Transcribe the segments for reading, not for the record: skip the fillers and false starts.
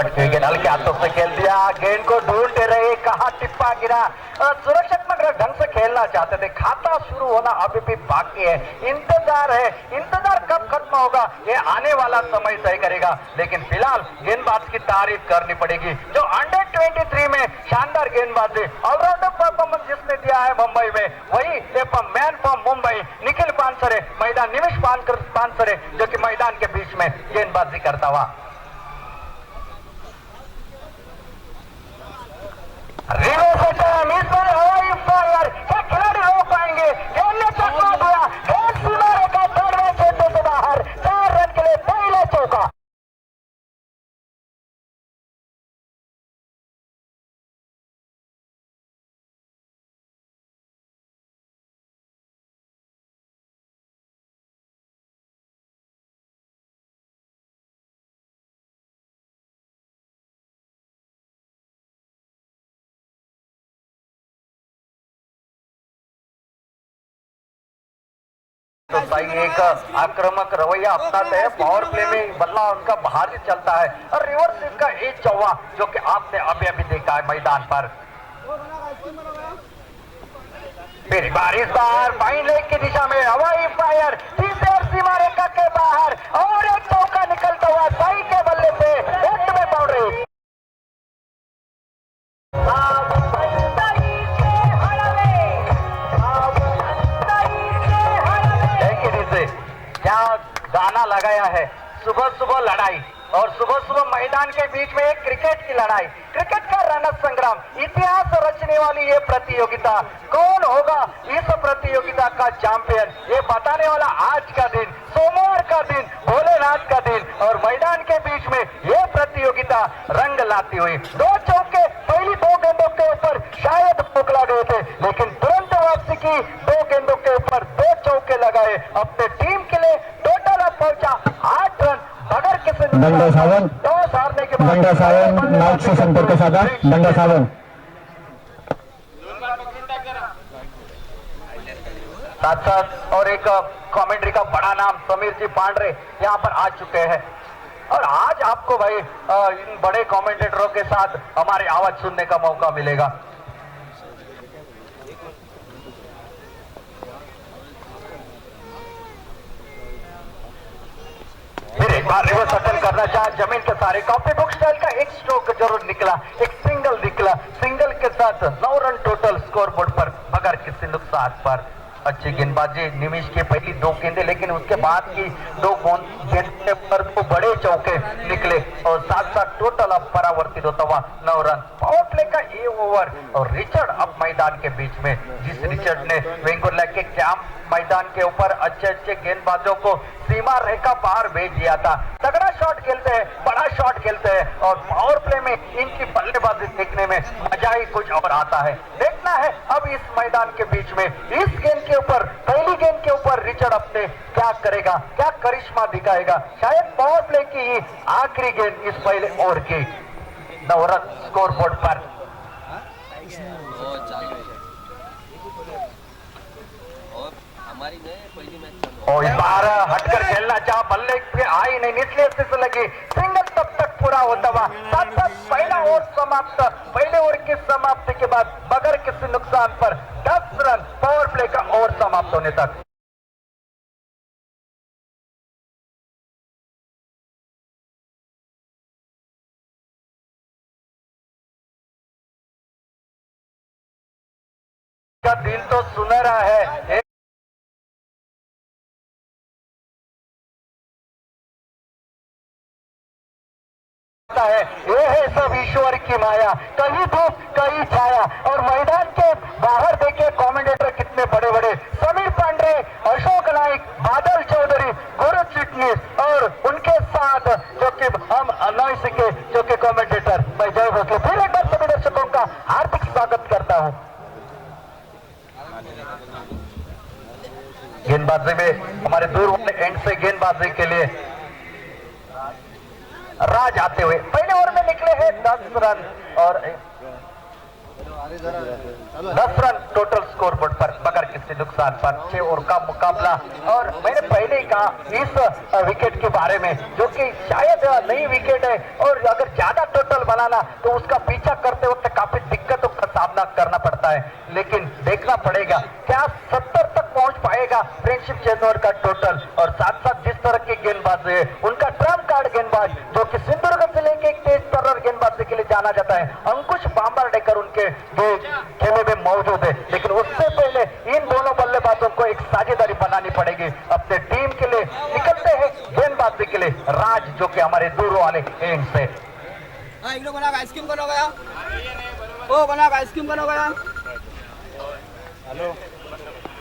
पटके गेंद हल्के हाथों से खेल दिया, गेंद को ढूंढते रहे, कहाँ टिप्पा गिरा। सुरक्षक ढंग से खेलना चाहते थे, खाता शुरू होना अभी भी बाकी है, इंतजार है, इंतजार कब खत्म होगा ये आने वाला समय तय करेगा। लेकिन फिलहाल गेंदबाज की तारीफ करनी पड़ेगी जो अंडर 23 में शानदार गेंदबाजी ऑलराउंडर परफॉर्मेंस जिसने दिया है मुंबई में, वही मैन फ्रॉम मुंबई निखिल पानसरे मैदान निमिष पानसरे जो कि मैदान के बीच में गेंदबाजी करता हुआ। हवाई फायर, क्या खिलाड़ी रोक पाएंगे? गेंद ने चकमा दिया, गेंद सीमा रेखा थर्ड क्षेत्र से बाहर, 4 रन के लिए पहले चौका। तो सही एक आक्रामक रवैया अपनाते हैं, पावर प्ले में बल्ला उनका बाहर चलता है और रिवर्स इसका एक चौवा जो कि आपने अभी अभी देखा है मैदान पर। फिर बारिश बाहर फाइन लेग की दिशा में हवाई फायर, तीसरे सीमा रेखा के बाहर और एक चौका निकलता हुआ सही के बल्ले से एक में बाउंड्री। क्या गाना लगाया है, सुबह सुबह लड़ाई और सुबह सुबह मैदान के बीच में एक क्रिकेट की लड़ाई, क्रिकेट का रणज संग्राम, इतिहास रचने वाली ये प्रतियोगिता, कौन होगा इस प्रतियोगिता का चैंपियन, ये बताने वाला आज का दिन, सोमवार का दिन, भोलेनाथ का दिन और मैदान के बीच में ये प्रतियोगिता रंग लाती हुई। 2 चौके पहली 2 गेंदों के ऊपर शायद मोकला गए थे, लेकिन तुरंत वापसी की 2 गेंदों के ऊपर 2 चौके लगाए, अपने टीम के लिए टोटल अब पहुंचा 8 रन। बगैर किसी दंडा सावन, टॉस हारने के बाद दंडा सावन नाक से संपर्क साधा, दंडा सावन। साथ साथ और एक कमेंट्री का बड़ा नाम समीर जी पांडरे यहाँ पर आ चुके हैं और आज आपको भाई इन बड़े कमेंटेटरों के साथ हमारी आवाज सुनने का मौका मिलेगा। फिर एक बार रिवर्स अटेम्प्ट करना चाहे, जमीन के सारे कॉपी बुक स्टाइल का एक स्ट्रोक जरूर निकला, एक सिंगल निकला, सिंगल के साथ 9 रन टोटल स्कोर बोर्ड पर बगैर किसी नुकसान पर। अच्छी गेंदबाजी निमिष की पहली 2 गेंदे, लेकिन उसके बाद की 2 गेंदे पर तो बड़े चौके निकले और साथ साथ टोटल अब परावर्तित होता हुआ 9 रन। पावर प्ले का ये ओवर और रिचर्ड अब मैदान के बीच में, जिस रिचर्ड ने वेंगुर्ला के कैंप मैदान के ऊपर अच्छे गेंदबाजों को सीमा रेखा बाहर भेज दिया था। तगड़ा शॉट खेलते हैं, बड़ा शॉट खेलते हैं और पावर प्ले में इनकी बल्लेबाजी देखने में मजा ही कुछ और आता है। देखना है अब इस मैदान के बीच में इस गेंद के ऊपर, पहली गेंद के ऊपर रिचर्ड अपने क्या करेगा, क्या करिश्मा दिखाएगा। शायद पावर प्ले की ही आखिरी गेंद इस पहले ओवर की। 9 रन स्कोर बोर्ड पर। और इस बार हटकर खेलना चाह, बल्ले पे आई नहीं, निचले हिस्से से लगी, सिंगल तब तक पूरा होता हुआ। साथ साथ पहला ओवर समाप्त, पहले ओवर की समाप्ति के बाद बगैर किसी नुकसान पर 10 रन पावर प्ले का ओवर समाप्त होने तक। का दिल तो सुनहरा है, ये है सब ईश्वर की माया, कहीं धूप कहीं छाया। और मैदान के बाहर देखिए कमेंटेटर कितने बड़े बड़े, समीर पांडे, अशोक नाइक, बादल चौधरी, गुरु चिटनीस और उनके साथ जो कि हम अनौइस के जो कि कमेंटेटर मैं जय भोसले। फिर एक बार सभी दर्शकों का हार्दिक स्वागत करता हूं। गेंदबाजी में हमारे दूर वाले एंड से गेंदबाजी के लिए राज आते हुए पहले ओवर में निकले हैं 10 रन और 10 रन टोटल स्कोर बोर्ड पर बगैर किसी नुकसान पर 6 ओवर का मुकाबला। और मैंने पहले ही कहा इस विकेट के बारे में, जो कि शायद नई विकेट है और अगर ज्यादा टोटल बनाना तो उसका पीछा करते वक्त काफी दिक्कतों का सामना करना पड़ता है। लेकिन देखना पड़ेगा क्या 70 तक पहुंच पाएगा फ्रेंडशिप चेन्नौर का टोटल। और साथ साथ जिस तरह की गेंदबाज है उनका ट्रम्प कार्ड गेंदबाज, जो कि सिंधुदुर्ग जिले के एक तेज तर्रार गेंदबाजी के लिए जाना जाता है, अंकुश बांबरडेकर उनके खेमे में मौजूद है। लेकिन उससे पहले इन दोनों बल्लेबाजों को एक साझेदारी बनानी पड़ेगी अपने टीम के लिए। निकलते हैं गेंदबाजी के लिए राज, जो कि हमारे दूर वाले एंड से। आइसक्रीम बना गया, ओ बना आइसक्रीम बना गया।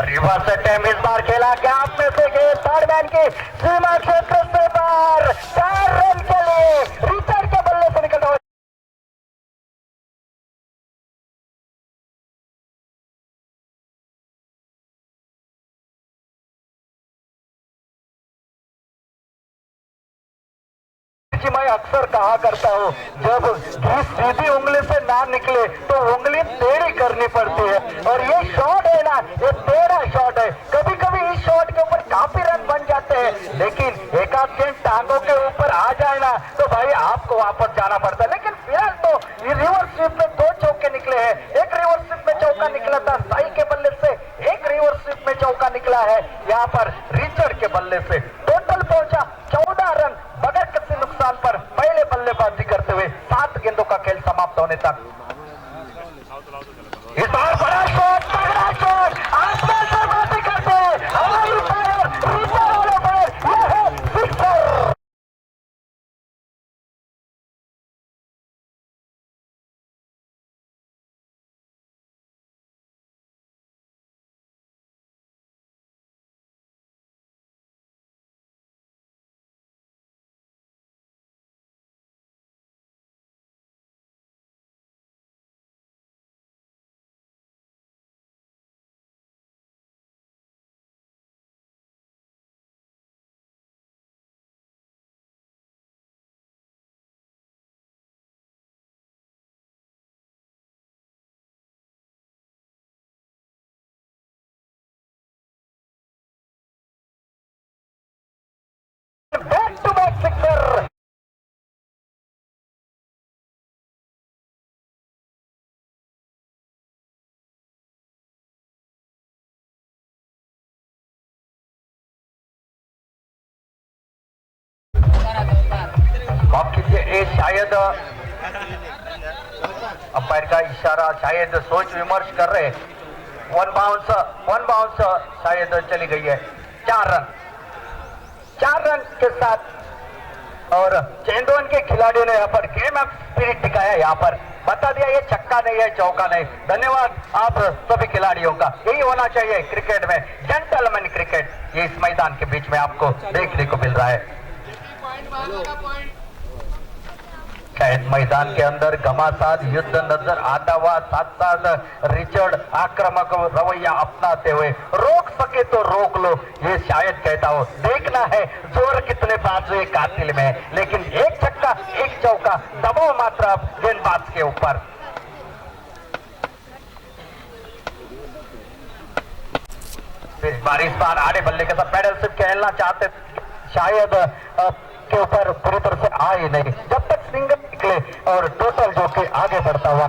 रिवर्स अटैम्प्ट इस बार खेला गैप में से गेंद थर्ड मैन की सीमा क्षेत्र से बाहर, 4 रन के लिए रिचर्ड के बल्ले से निकलता हुआ मैं अक्सर कहा करता हूँ, जब घी सीधी उंगली से ना निकले तो उंगली टेढ़ी करनी पड़ती है। और ये शॉट है ना, ये टेढ़ा शॉट है। कभी कभी इस शॉट के ऊपर काफी रन बन जाते हैं, लेकिन एक आध गेंद टांगों के ऊपर आ जाए ना तो भाई आपको वापस जाना पड़ता है। लेकिन फिलहाल तो ये रिवर्स स्वीप में 2 चौके निकले हैं। एक रिवर्स स्वीप में चौका निकला था साई के बल्ले से, एक रिवर्स स्वीप में चौका निकला है यहाँ पर रिचर्ड के बल्ले से। टोटल पहुंचा 14 रन बगैर किसी नुकसान पर पहले बल्लेबाजी करते हुए 7 गेंदों का खेल समाप्त होने तक। इस बार बड़ा शॉट, तगड़ा शॉट, आसमान से बाजी करते हैं हमारी फायर, रिचर्ड वाला फायर, यह है sixer. Back to back sixer. माफ कीजिए, ये शायद अंपायर का इशारा, शायद सोच विमर्श कर रहे। वन बाउंस शायद चली गई है। 4 रन के साथ और चेंदोन के खिलाड़ियों ने यहाँ पर गेम ऑफ स्पिरिट दिखाया, यहाँ पर बता दिया ये छक्का नहीं है, चौका नहीं। धन्यवाद आप सभी खिलाड़ियों का। यही होना चाहिए क्रिकेट में, जेंटलमैन क्रिकेट। ये इस मैदान के बीच में आपको देखने को मिल रहा है। शायद मैदान के अंदर घमासान युद्ध नजर आता हुआ, साथ साथ रिचर्ड आक्रामक रवैया अपनाते हुए रोक सके तो रोक लो, ये शायद कहता हो। देखना है जोर कितने बाजुए कातिल में, लेकिन एक छक्का एक चौका, दबाव मात्र अब गेंदबाज के ऊपर। इस बार आड़े बल्ले के साथ पैडल सिर्फ खेलना चाहते, शायद के ऊपर पूरी तरह से आए नहीं। जब तक सिंगल निकले और टोटल जो कि आगे बढ़ता हुआ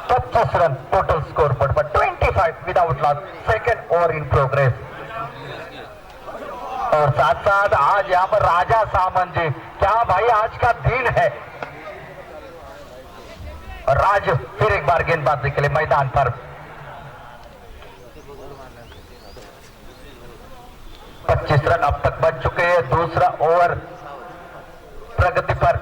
25 run total score board per 25 without loss, second over in progress. और साथ साथ आज यहाँ पर राजा सामंत जी, क्या भाई आज का दिन है। राज फिर एक बार गेंदबाजी के लिए मैदान पर। 25 रन अब तक बन चुके हैं। दूसरा ओवर प्रगति पर।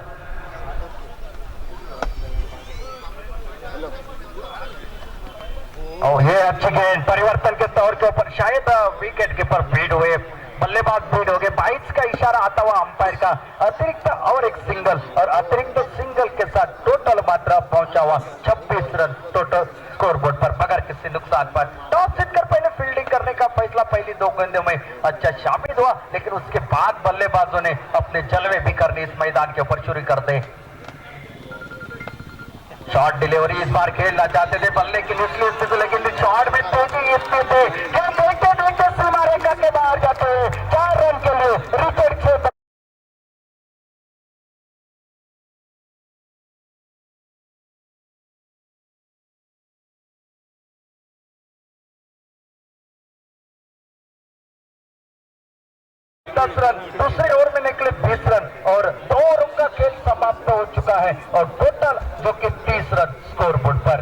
और ये अच्छी गेंद परिवर्तन के तौर के ऊपर, शायद विकेट कीपर फीड हुए, बल्लेबाज फीड हो गए। 22 का इशारा आता हुआ अंपायर का। अतिरिक्त और एक सिंगल, और अतिरिक्त सिंगल के साथ टोटल मात्रा पहुंचा हुआ 26 रन टोटल स्कोर बोर्ड पर बगैर किसी नुकसान पर। टॉस जीतकर पहले फील्डिंग करने का फैसला पहली 2 गेंदों में अच्छा साबित हुआ, लेकिन उसके बाद बल्लेबाजों ने अपने जलवे भी करने इस मैदान के ऊपर शुरू कर दे। शॉर्ट डिलीवरी इस बार खेलना चाहते थे, बल्ले की निचली स्थिति, लेकिन शॉर्ट में तेजी इसमें थे। क्या देखते देखते सीमा रेखा के बाहर जाते हैं 4 रन के लिए विकेट क्षेत्र। दूसरे ओवर में निकले 20 रन और 2 ओवर का खेल समाप्त हो चुका है और टोटल जो कि 30 रन स्कोर बोर्ड पर।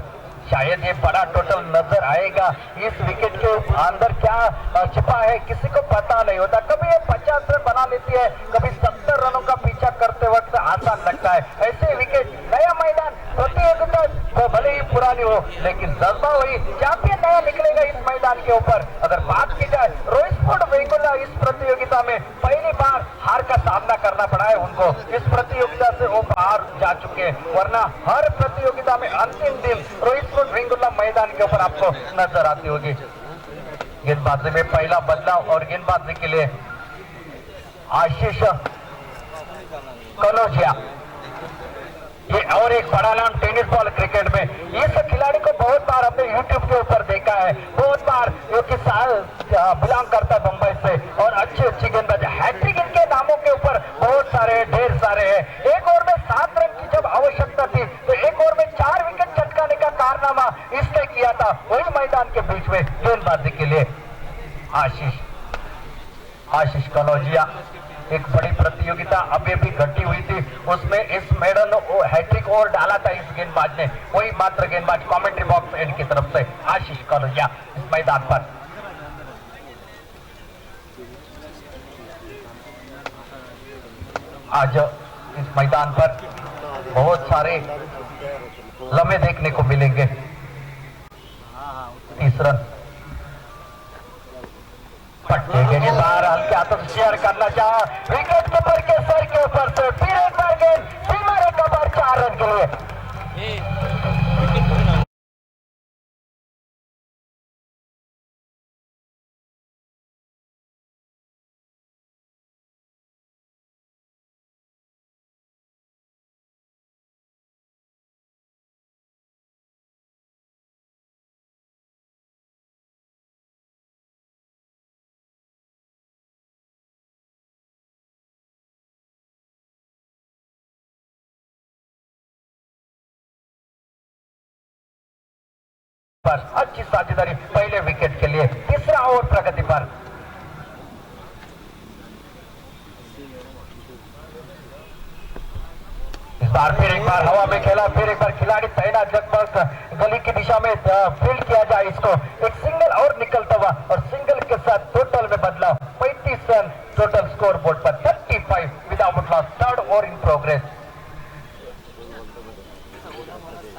शायद ये बड़ा टोटल नजर आएगा। इस विकेट के अंदर क्या छिपा है किसी को पता नहीं होता। कभी ये 50 रन बना लेती है, कभी 70 रनों का पीछा करते वक्त आसान लगता है। ऐसे विकेट, नया मैदान, प्रतियोगिता वो भले ही पुरानी हो लेकिन जज्बा वही, चैंपियन नया निकलेगा इस मैदान के ऊपर। अगर बात की जाए रोहित स्पोर्ट वेंगुर्ला इस प्रतियोगिता में पहली बार हार का सामना करना पड़ा है उनको। इस प्रतियोगिता से वो बाहर जा चुके हैं, वरना हर प्रतियोगिता में अंतिम दिन रोहित स्पोर्ट वेंगुर्ला मैदान के ऊपर आपको नजर आती होगी। गेंदबाजी में पहला बदलाव और गेंदबाजी के लिए आशीष कनौजिया, ये और एक बड़ा नाम टेनिस बॉल क्रिकेट में। इस खिलाड़ी को बहुत बार हमने यूट्यूब के ऊपर देखा है, बहुत बार, जो कि बिलोंग करता है मुंबई से और अच्छी गेंदबाज। हैट्रिक इनके नामों के ऊपर बहुत सारे, ढेर सारे हैं। एक ओवर में 7 रन की जब आवश्यकता थी तो एक ओवर में 4 विकेट चटकाने का कारनामा इसने किया था वही मैदान के बीच में गेंदबाजी के लिए आशीष कनौजिया। एक बड़ी प्रतियोगिता अभी अभी घटी हुई थी, उसमें इस मेडल हैट्रिक और डाला था इस गेंदबाज ने, वही मात्र गेंदबाज। कमेंट्री बॉक्स एंड की तरफ से आशीष कनौजिया इस मैदान पर। आज इस मैदान पर बहुत सारे लम्हे देखने को मिलेंगे। 30 रन पट्टे के बाहर हल्के हाथों से शेयर करना चाहा, विकेट कीपर के सर के ऊपर से फिर एक बार गेंद सीमा रेखा पर 4 रन के लिए। अच्छी साझेदारी पहले विकेट के लिए। तीसरा ओवर प्रगति पर। इस बार फिर एक बार हवा में खेला, फिर एक बार खिलाड़ी तैनात, लगभग गली की दिशा में फील्ड किया जाए इसको। एक सिंगल और निकलता हुआ और सिंगल के साथ टोटल में बदलाव 35 run total score board per. 35 without loss, 3rd over in progress.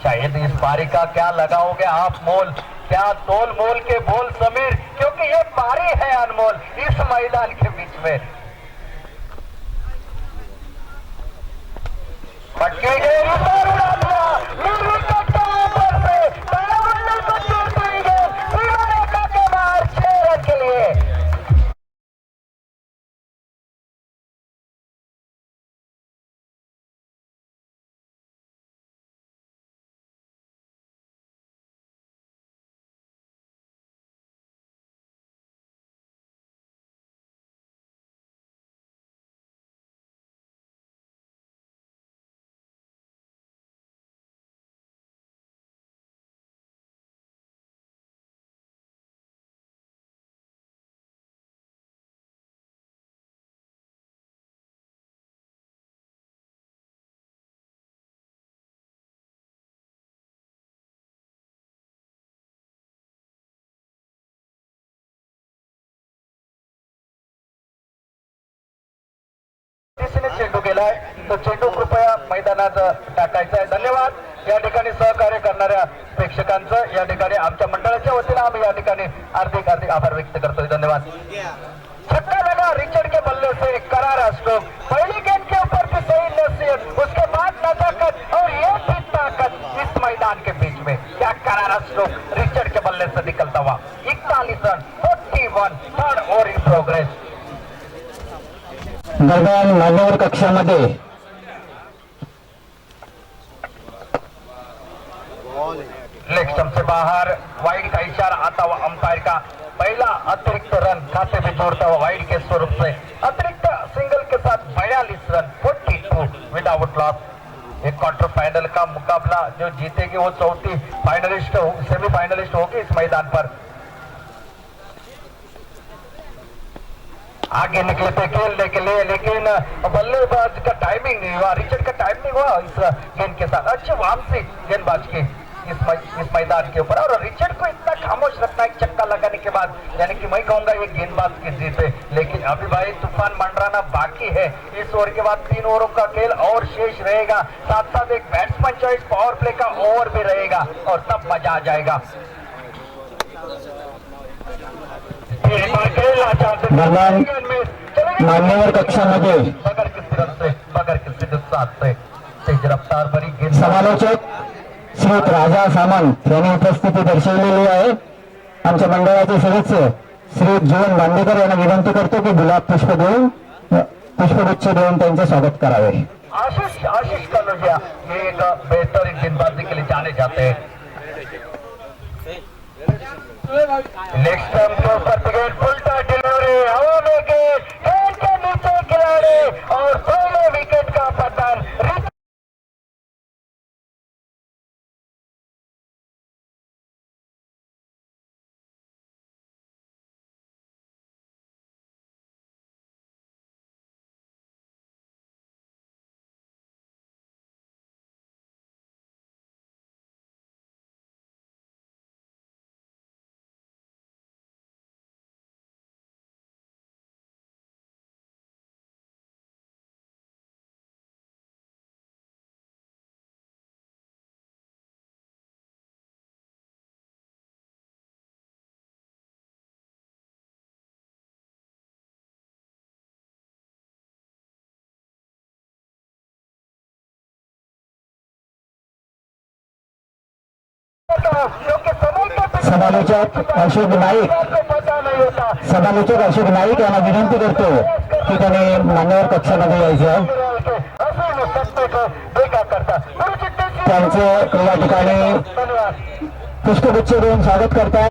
शायद इस पारी का क्या लगाओगे आप मोल, क्या तोल मोल के बोल समीर, क्योंकि ये पारी है अनमोल इस मैदान के बीच में। पटके गए, उड़ा दिया, विकेट के ऊपर से तालाबंदी को चूक देंगे सीमा रेखा के बाहर 6 रन के लिए। चेंडू गेलाय तो चेंडू कृपया मैदानात टाकायचा आहे। धन्यवाद या ठिकाणी सहकार्य करणाऱ्या प्रेक्षकांचं। या ठिकाणी आमच्या मंडळाच्या वतीने आम्ही या ठिकाणी हार्दिक आभार व्यक्त करतोय। धन्यवाद। छक्का लगा रिचर्ड के बल्ले से एक करारा स्ट्रोक। पहली गेंद के ऊपर भी सही नसीहत, उसके बाद नजाकत और ये भी ताकत इस मैदान के बीच में। क्या करारा स्ट्रोक रिचर्ड के बल्ले से निकलता हुआ। 41 run 41, 3rd over in progress. दरम्यान मान्यवर कक्षामध्ये लेग स्टंप से बाहर वाइड का इशारा आता हुआ अंपायर का पहला अतिरिक्त रन खाते में जोड़ता हुआ वाइड के स्वरूप से अतिरिक्त सिंगल के साथ 42 रन 42 विदाउट लॉस। एक क्वार्टर फाइनल का मुकाबला जो जीतेगी वो चौथी फाइनलिस्ट सेमीफाइनलिस्ट होगी इस मैदान पर। आगे निकले थे खेलने के लिए लेकिन बल्लेबाज का टाइमिंग नहीं हुआ, रिचर्ड का टाइमिंग हुआ इस गेंद के साथ। अच्छी वापसी गेंदबाज की इस मैदान के ऊपर और रिचर्ड को इतना खामोश रखना एक चक्का लगाने के बाद, यानी कि मैं कहूंगा ये गेंदबाज की जीत है। लेकिन अभी भाई तूफान मंडराना बाकी है। इस ओवर के बाद 3 ओवरों का खेल और शेष रहेगा, साथ साथ एक बैट्समैन चॉइस पावर प्ले का ओवर भी रहेगा और तब मजा आ जाएगा। मान्यवर कक्षामध्ये बगर किसी साथ से तेज रफ्तार भरी गेंद। समालोचक श्री राजा सामंत यांनी उपस्थिती दर्शवलेली आहे। आमच्या मंडळाचे सदस्य श्री जीवन बांदेकर यांना विनंती करतो की गुलाब पुष्पगुच्छ देऊन त्यांचे स्वागत करावे। आशीष कनौजिया ये एक बेहतरीन गेंदबाजी के लिए जाने जाते हैं। लेग स्टंप के ऊपर गेंद उल्टा डिलीवरी हवा में गेंद के नीचे खिलाड़ी और पहले विकेट का पतन। समालोचक अशोक नाईक यांना विनंती करतो की त्याने मान्यवर कक्षामध्ये यायचं। त्यांचे या ठिकाणी पुष्पगुच्छ देऊन स्वागत करतात।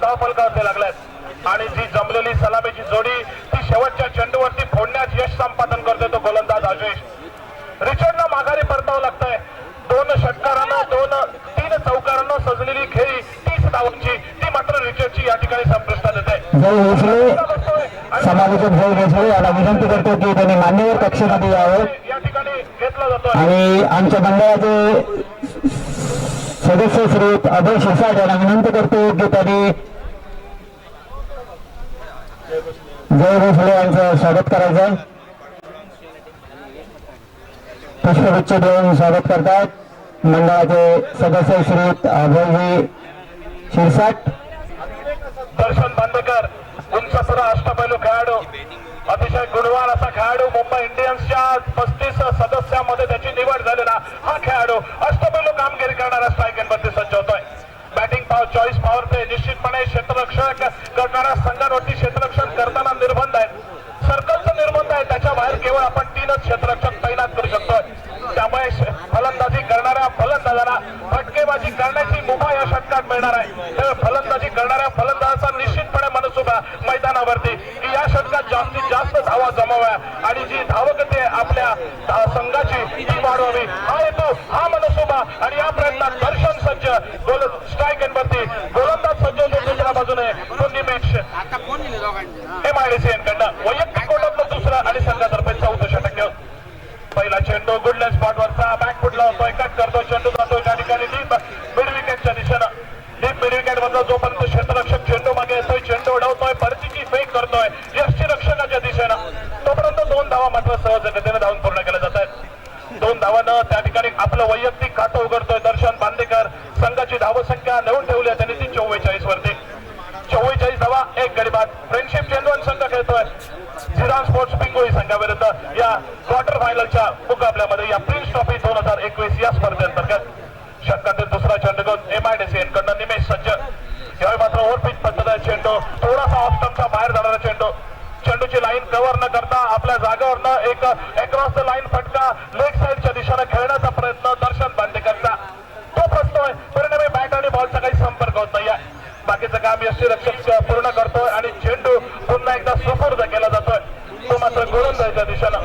धावफलकावरती लागल्यात आणि जी जमलेली सलामीची जोडी ती शेवटच्या चेंडूवरती फोडण्यात यश संपादन करतोय तो गोलंदाज आशिष। रिचर्डला माघारी परतावं लागतंय। 2 षटकारांना 3 चौकारांना सजलेली खेळी 30 धावांची ती मात्र रिचर्डची या ठिकाणी संपुष्टात येते। समालोचक जय भोसले याला विनंती करतो की त्यांनी मान्यवर कक्षामध्ये यावं या ठिकाणी घेतला जातोय आणि आमच्या मंडळाचे सदस्य श्री अभय शिरसाट यांना विनंती करतो की त्यांनी जय भोसले यांचं स्वागत करायचं। पुष्पगुच्छ देऊन स्वागत करतात मंडळाचे सदस्य श्री अभय शिरसाट। दर्शन बांदेकर उंचपुरा अष्टपैलू खेळाडू, अतिशय गुणवान असा खेळाडू। मुंबई इंडियन्सच्या 35 सदस्यांमध्ये त्याची निवड झालेला हा खेळाडू अष्टपैलू कामगिरी करणारा स्ट्राईक एंडवरती सज्ज होतोय। बॅटिंग पॉवर चॉईस पॉवर ते निश्चितपणे क्षेत्ररक्षण करणाऱ्या संघांवरती क्षेत्ररक्षण करताना निर्बंध आहेत, सर्कलचा निर्बंध आहे, त्याच्या बाहेर केवळ आपण 3च क्षेत्ररक्षक तैनात करू शकतोय। त्यामुळे फलंदाजी करणाऱ्या फलंदाजांना फटकेबाजी करण्याची मुभा या षटकात मिळणार आहे। त्यामुळे फलंदाजी करणाऱ्या फलंदाजाचा निश्चितपणे मनसुबा मैदानावरती की या षटकात जास्तीत जास्त धावा जमाव्या आणि जी धावगती आपल्या संघाची ती वाढवावी हा हेतू हा मनसुबा आणि या प्रयत्नात दर्शन सज्ज स्ट्राईक एंडवरती गोलंदाज सज्ज होतो। दुसऱ्या बाजूने निमेश MIDC यांकडनं वैयक्तिक गोलातलं दुसरं आणि संघातर्फे 14 षटक। पहिला चेंडू गुडलॅन स्पॉटवरचा बॅक फुटला होतोय, कट करतो, चेंडू जातोय त्या ठिकाणी डीप मिड विकेटच्या दिशेनं। डीप मिड विकेट मधला जोपर्यंत क्षेत्ररक्षक चेंडू मागे येतोय, चेंडू उडवतोय, परतीची फेक करतोय यष्टी रक्षकाच्या दिशेनं, तोपर्यंत 2 धावा मात्र सहजगतीने धावून पूर्ण केल्या जात आहेत। 2 धावानं त्या ठिकाणी आपलं वैयक्तिक खातं उघडतोय दर्शन बांदेकर। संघाची धावसंख्या नेऊन ठेवली आहे त्यांनी ती 44 वरती। 44 धावा 1 गडी बाद। फ्रेंडशिप चेंडू संघ खेळतोय। श्रीराम स्पोर्ट्स पिंगोळी संघाविरुद्ध या क्वार्टर फायनलच्या मुकाबल्यामध्ये या प्रिन्स ट्रॉफी 2021 या स्पर्धेअंतर्गत षटकातील दुसरा चेंडू MIDC यांकडनं निमेश सज्ज. यावेळी मात्र ओव्हरपिच पद्धतीचा चेंडू, थोडासा ऑफ स्टंपच्या बाहेर जाणारा चेंडू, चेंडूची लाईन कव्हर न करता आपल्या जागेवरनं एक अक्रॉस द लाईन फटका लेग साईडच्या दिशेने खेळण्याचा प्रयत्न दर्शन बांदेकरचा. तो फसतोय, परिणामी बॅट आणि बॉलचा काही संपर्क होत नाहीये. बाकीचं काम यष्टीरक्षक पूर्ण करतोय आणि चेंडू पुन्हा एकदा सुपूर्द केला जातोय. तो मात्र गोलंदाजीच्या दिशेनं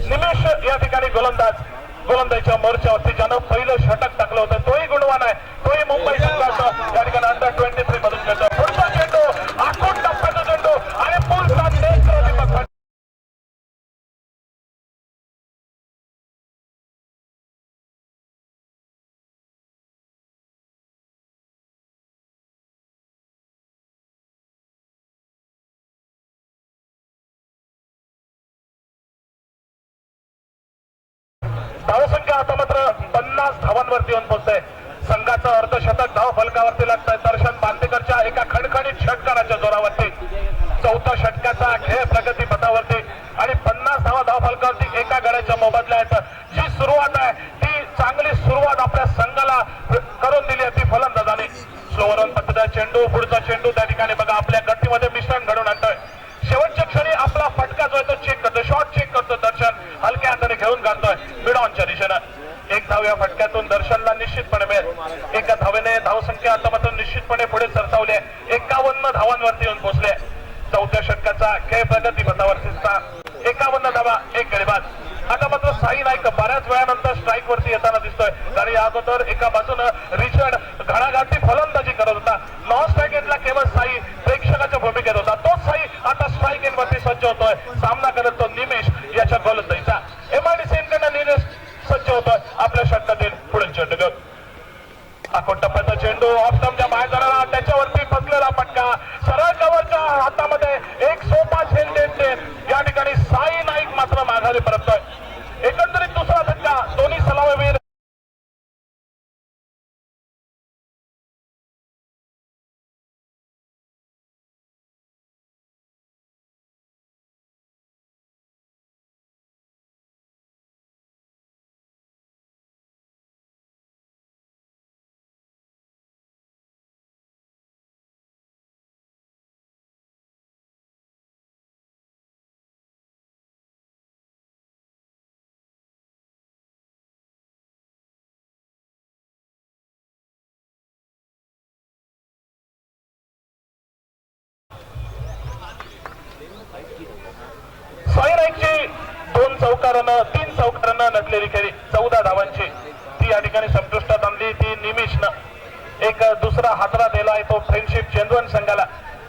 निमेश या ठिकाणी गोलंदाजीच्या मोर्चावरती ज्यानं पहिलं षटक टाकलं होतं तोही गुणवान आहे. तोही मुंबई संघाचं या ठिकाणी अंडर-23 मधून खेळतो. पुढचा चेंडू आखून टप्प्याचा चेंडू आणि पुढचा नेत्रदीपक. धावसंख्या आता मात्र 50 धावांवरती येऊन पोहोचते. संघाचं अर्धशतक धाव फलकावरती लागतंय दर्शन बांदेकरच्या एका खणखणीत षटकाराच्या जोरावरती. चौथ्या षटकाचा खेळ प्रगती पथावरती आणि 50 धावा धाव फलकावरती एका गड्याच्या मोबदल्यात जी सुरुवात आहे ती चांगली सुरुवात आपल्या संघाला करून दिली आहे ती फलंदाजाने. स्लोवर ऑन पद्धतीचा चेंडू, पुढचा चेंडू त्या ठिकाणी बघा आपल्या गतीमध्ये मिश्रण घडून आणतोय. शेवटच्या क्षणी आपला फटका जो आहे तो चेक करतो, शॉट चेक करतो दर्शन, हलक्या हाताने घेऊन काढतोय मिड ऑनच्या दिशेनं. एक धाव या फटक्यातून दर्शनला निश्चितपणे मिळेल. एका धावेने धावसंख्या आता मात्र निश्चितपणे पुढे सरसावली आहे. 51 धावांवरती येऊन पोहोचले. चौथ्या षटकाचा खेळ प्रगती पथावरतीचा 51 धावा, एक गडीबाद. आता मात्र साई नाईक बऱ्याच वेळानंतर स्ट्राईक वरती येताना दिसतोय. कारण या अगोदर एका बाजूनं रिचर्ड घणाघाती फलंदाजी करत होता. नॉन स्ट्राईक एंडला केवळ साई प्रेक्षकाच्या भूमिकेत होता. तोच साई आता स्ट्राईक एंड वरती सज्ज होतोय. सामना करत तो निमेश याच्या गोलंदाजीचा. MIDC यांकडनं निमेश सज्ज होतोय आपल्या षटकातील पुढील चेंडू. आखून टप्प्याचा चेंडू ऑफ स्टंपच्या बाहेर जाणारा, त्याच्यावरती फसलेला फटका, सरळ कव्हरच्या हातामध्ये एक सोपा झेल या ठिकाणी साई नाईक मात्र माघारी परततोय. एकंदरीत दुसरा धक्का दोन्ही सलामीवीर साई नाईकची 2 चौकारानं 3 चौकारानं नटलेली खेळी 14 धावांची ती या ठिकाणी संपुष्टात आणली. ती निमिषनं एक दुसरा हादरा दिला आहे तो फ्रेंडशिप चेंदवन संघाला.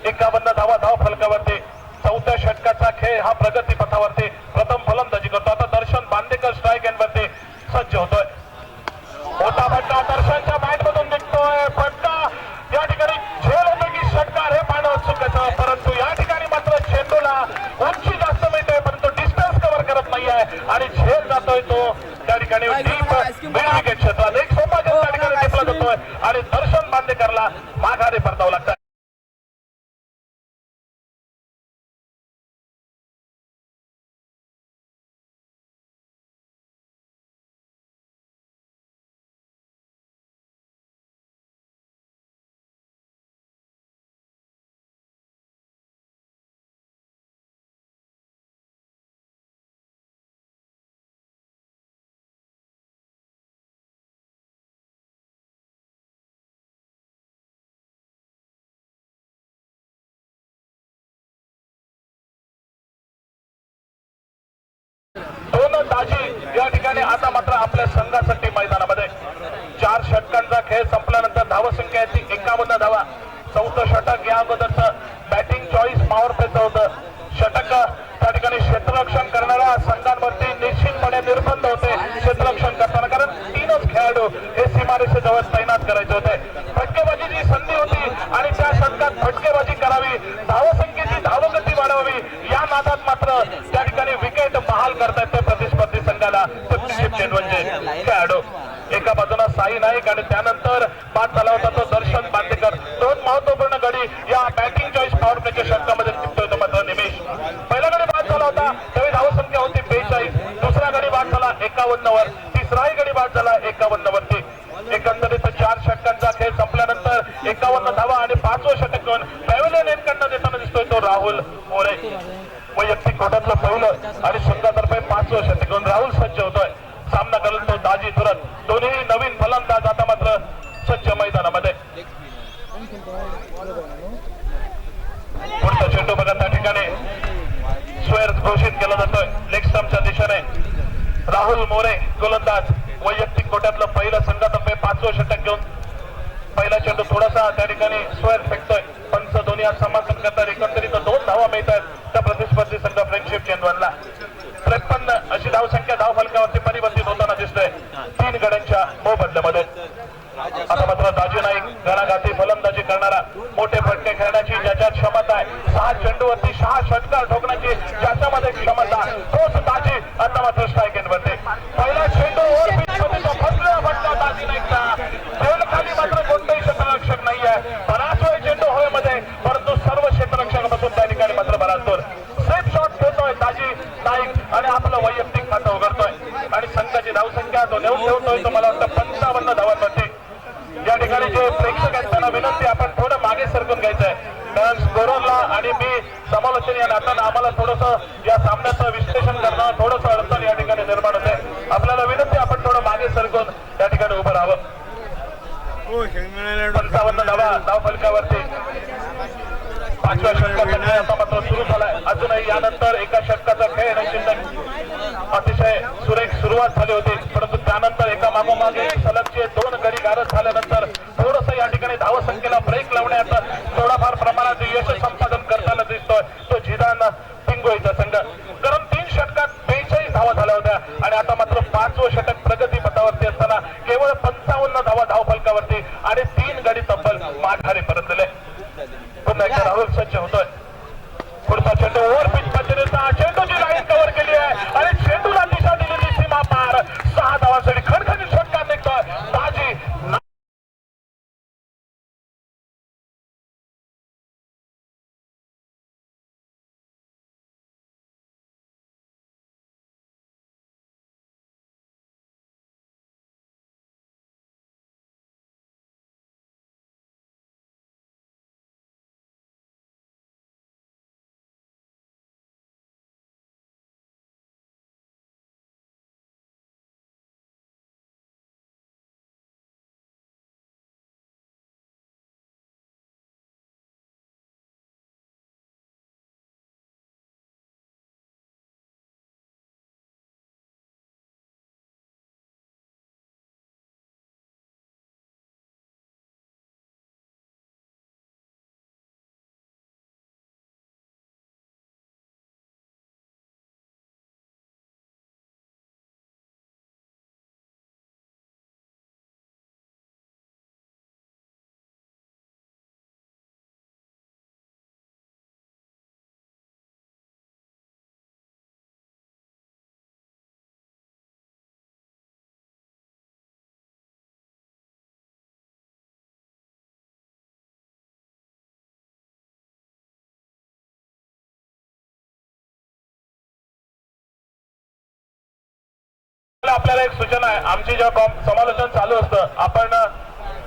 51 धावा धाव फलकावरती. चौथ्या षटकाचा खेळ हा प्रगती पथावरती प्रथम फलंदाजी करतो. आता दर्शन बांदेकर स्ट्राईक एंड वरती सज्ज होतोय. मोठा फटका दर्शनच्या बॅट मधून निघतोय. फटका या ठिकाणी झेल होते की षटकार हे पाहणं उत्सुकतेचं, परंतु या ठिकाणी मात्र चेंडूला उंची जास्त मिळते परंतु डिस्टन्स कव्हर करत नाहीये आणि झेल जातोय तो त्या ठिकाणी डीप मिड विकेट क्षेत्रात. एक सोपा झेल त्या ठिकाणी टिपला जातोय आणि दर्शन बांदेकरला माघारी परतावं लागतं. ताजी या ठिकाणी आता मात्र आपल्या संघासाठी मैदानामध्ये 4 षटकांचा खेळ संपल्यानंतर धावसंख्या आहे ती 51 धावा. चौथं षटक या अगोदरचं बॅटिंग चॉईस पॉवर प्लेचं होतं. षटक त्या ठिकाणी क्षेत्ररक्षण करणाऱ्या संघांवरती निश्चितपणे निर्बंध होते क्षेत्ररक्षण करताना, कारण 3च खेळाडू हे सीमारेषेजवळ तैनात करायचे होते. फटकेबाजीची संधी होती आणि त्या षटकात फटकेबाजी करावी, धावसंख्येची धावगती वाढवावी, या नादात मात्र त्या ठिकाणी विकेट बहाल करतायत ते प्रतिस्पर्धी संघाला फ्रेंडशिप चेंदवनचे खेळाडू. एका बाजूला साई नाईक आणि त्यानंतर बाद झाला होता तो दर्शन बांदेकर. 2 महत्वपूर्ण गडी या बॅटिंग चॉईस पॉवर प्लेच्या षटकामध्ये टिपतोय तो मात्र निमेश. पहिला गडी वैयक्तिक कोट्यातलं पहिलं आणि संघातर्फे 5वं षटक घेऊन राहुल सज्ज होतोय. सामना करतो दाजी तुरंत. दोन्ही नवीन फलंदाज आता मात्र सज्ज मैदानामध्ये. पुढचा चेंडू बघा त्या ठिकाणी स्क्वेअर घोषित केला जातोय लेग स्टंपच्या दिशेने. राहुल मोरे गोलंदाज वैयक्तिक कोट्यातलं पहिलं संघातर्फे 5वं षटक घेऊन पहिला चेंडू थोडासा त्या ठिकाणी स्क्वेअर फेकतोय. पंच दोन्ही आज समासन करतात. एकंदरीत 2 धावा मिळतात त्या प्रतिस्पर्धी संघ फ्रेंडशिप चेंडूला. 53 अशी धावसंख्या धाव फलकावरती परिवर्तित होताना दिसतोय 3 गड्यांच्या मोबदल्यामध्ये. आता मात्र दाजी नाईक घणाघाती फलंदाजी करणारा, मोठे फटके खेळण्याची ज्याच्यात क्षमता आहे, 6 चेंडूवरती 6 षटकार ठोकण्याची ज्याच्यामध्ये क्षमता, तोच दाजी आता मात्र स्ट्राईक एंडवरती. पहिला चेंडू ओव्हर पिचमध्ये फटका दाजी नाईकचा. खेळ खाली मात्र कोणतेही क्षेत्ररक्षक नाही आहे. बराच वेळ चेंडू हवेमध्ये, परंतु सर्व क्षेत्ररक्षकापासून त्या ठिकाणी मात्र बराच दूर. सेफ शॉट घेतोय दाजी नाईक आणि आपलं वैयक्तिक खातं उघडतोय आणि संघाची धावसंख्या तो नेऊन ठेवतोय तो मला वाटतं 55 धावांवरती. या ठिकाणी जे प्रेक्षक आहेत त्यांना विनंती, आपण थोडं मागे सरकून घ्यायचंय. कारण स्कोररला आणि मी समालोचन या नात्यानं आम्हाला थोडंसं या सामन्याचं विश्लेषण करणं थोडंसं अडचण या ठिकाणी निर्माण होते. आपल्याला विनंती, आपण थोडं मागे सरकून त्या ठिकाणी उभं राहावं. 55 धावा धाव फलकावरती. 5व्या षटकाचा खेळ आता मात्र सुरू झालाय. अजूनही यानंतर एका षटकाचा खेळ अतिशय सुरेख सुरुवात झाली होती, परंतु त्यानंतर एका मागोमाग एक सलगचे 2 गडी गारद झाल्यानंतर थोडंसं या ठिकाणी धावसंख्येला ब्रेक लावण्यात थोडाफार प्रमाणात यश संपादन करताना दिसतोय तो जिदान पिंगोळीचा संघ. कारण 3 षटकात 42 धावा झाल्या होत्या आणि आता मात्र 5वं षटक प्रगती पथावरती असताना केवळ 55 धावा धाव फलकावरती आणि 3 गडी तब्बल माघारी परतलेले. पुन्हा एकदा राहुल सज्ज होतोय. पुढचा चेंडू ओव्हर पिच पद्धतीचा चेंडूची लाईन कव्हर केली आहे आणि चेंडूला दिशा दिलेली सीमा पार. 6 धावांसाठी खणखणीत षटकार निघतोय दाजी. आपल्याला एक सूचना आहे, आमची जेव्हा समालोचन चालू असतं आपण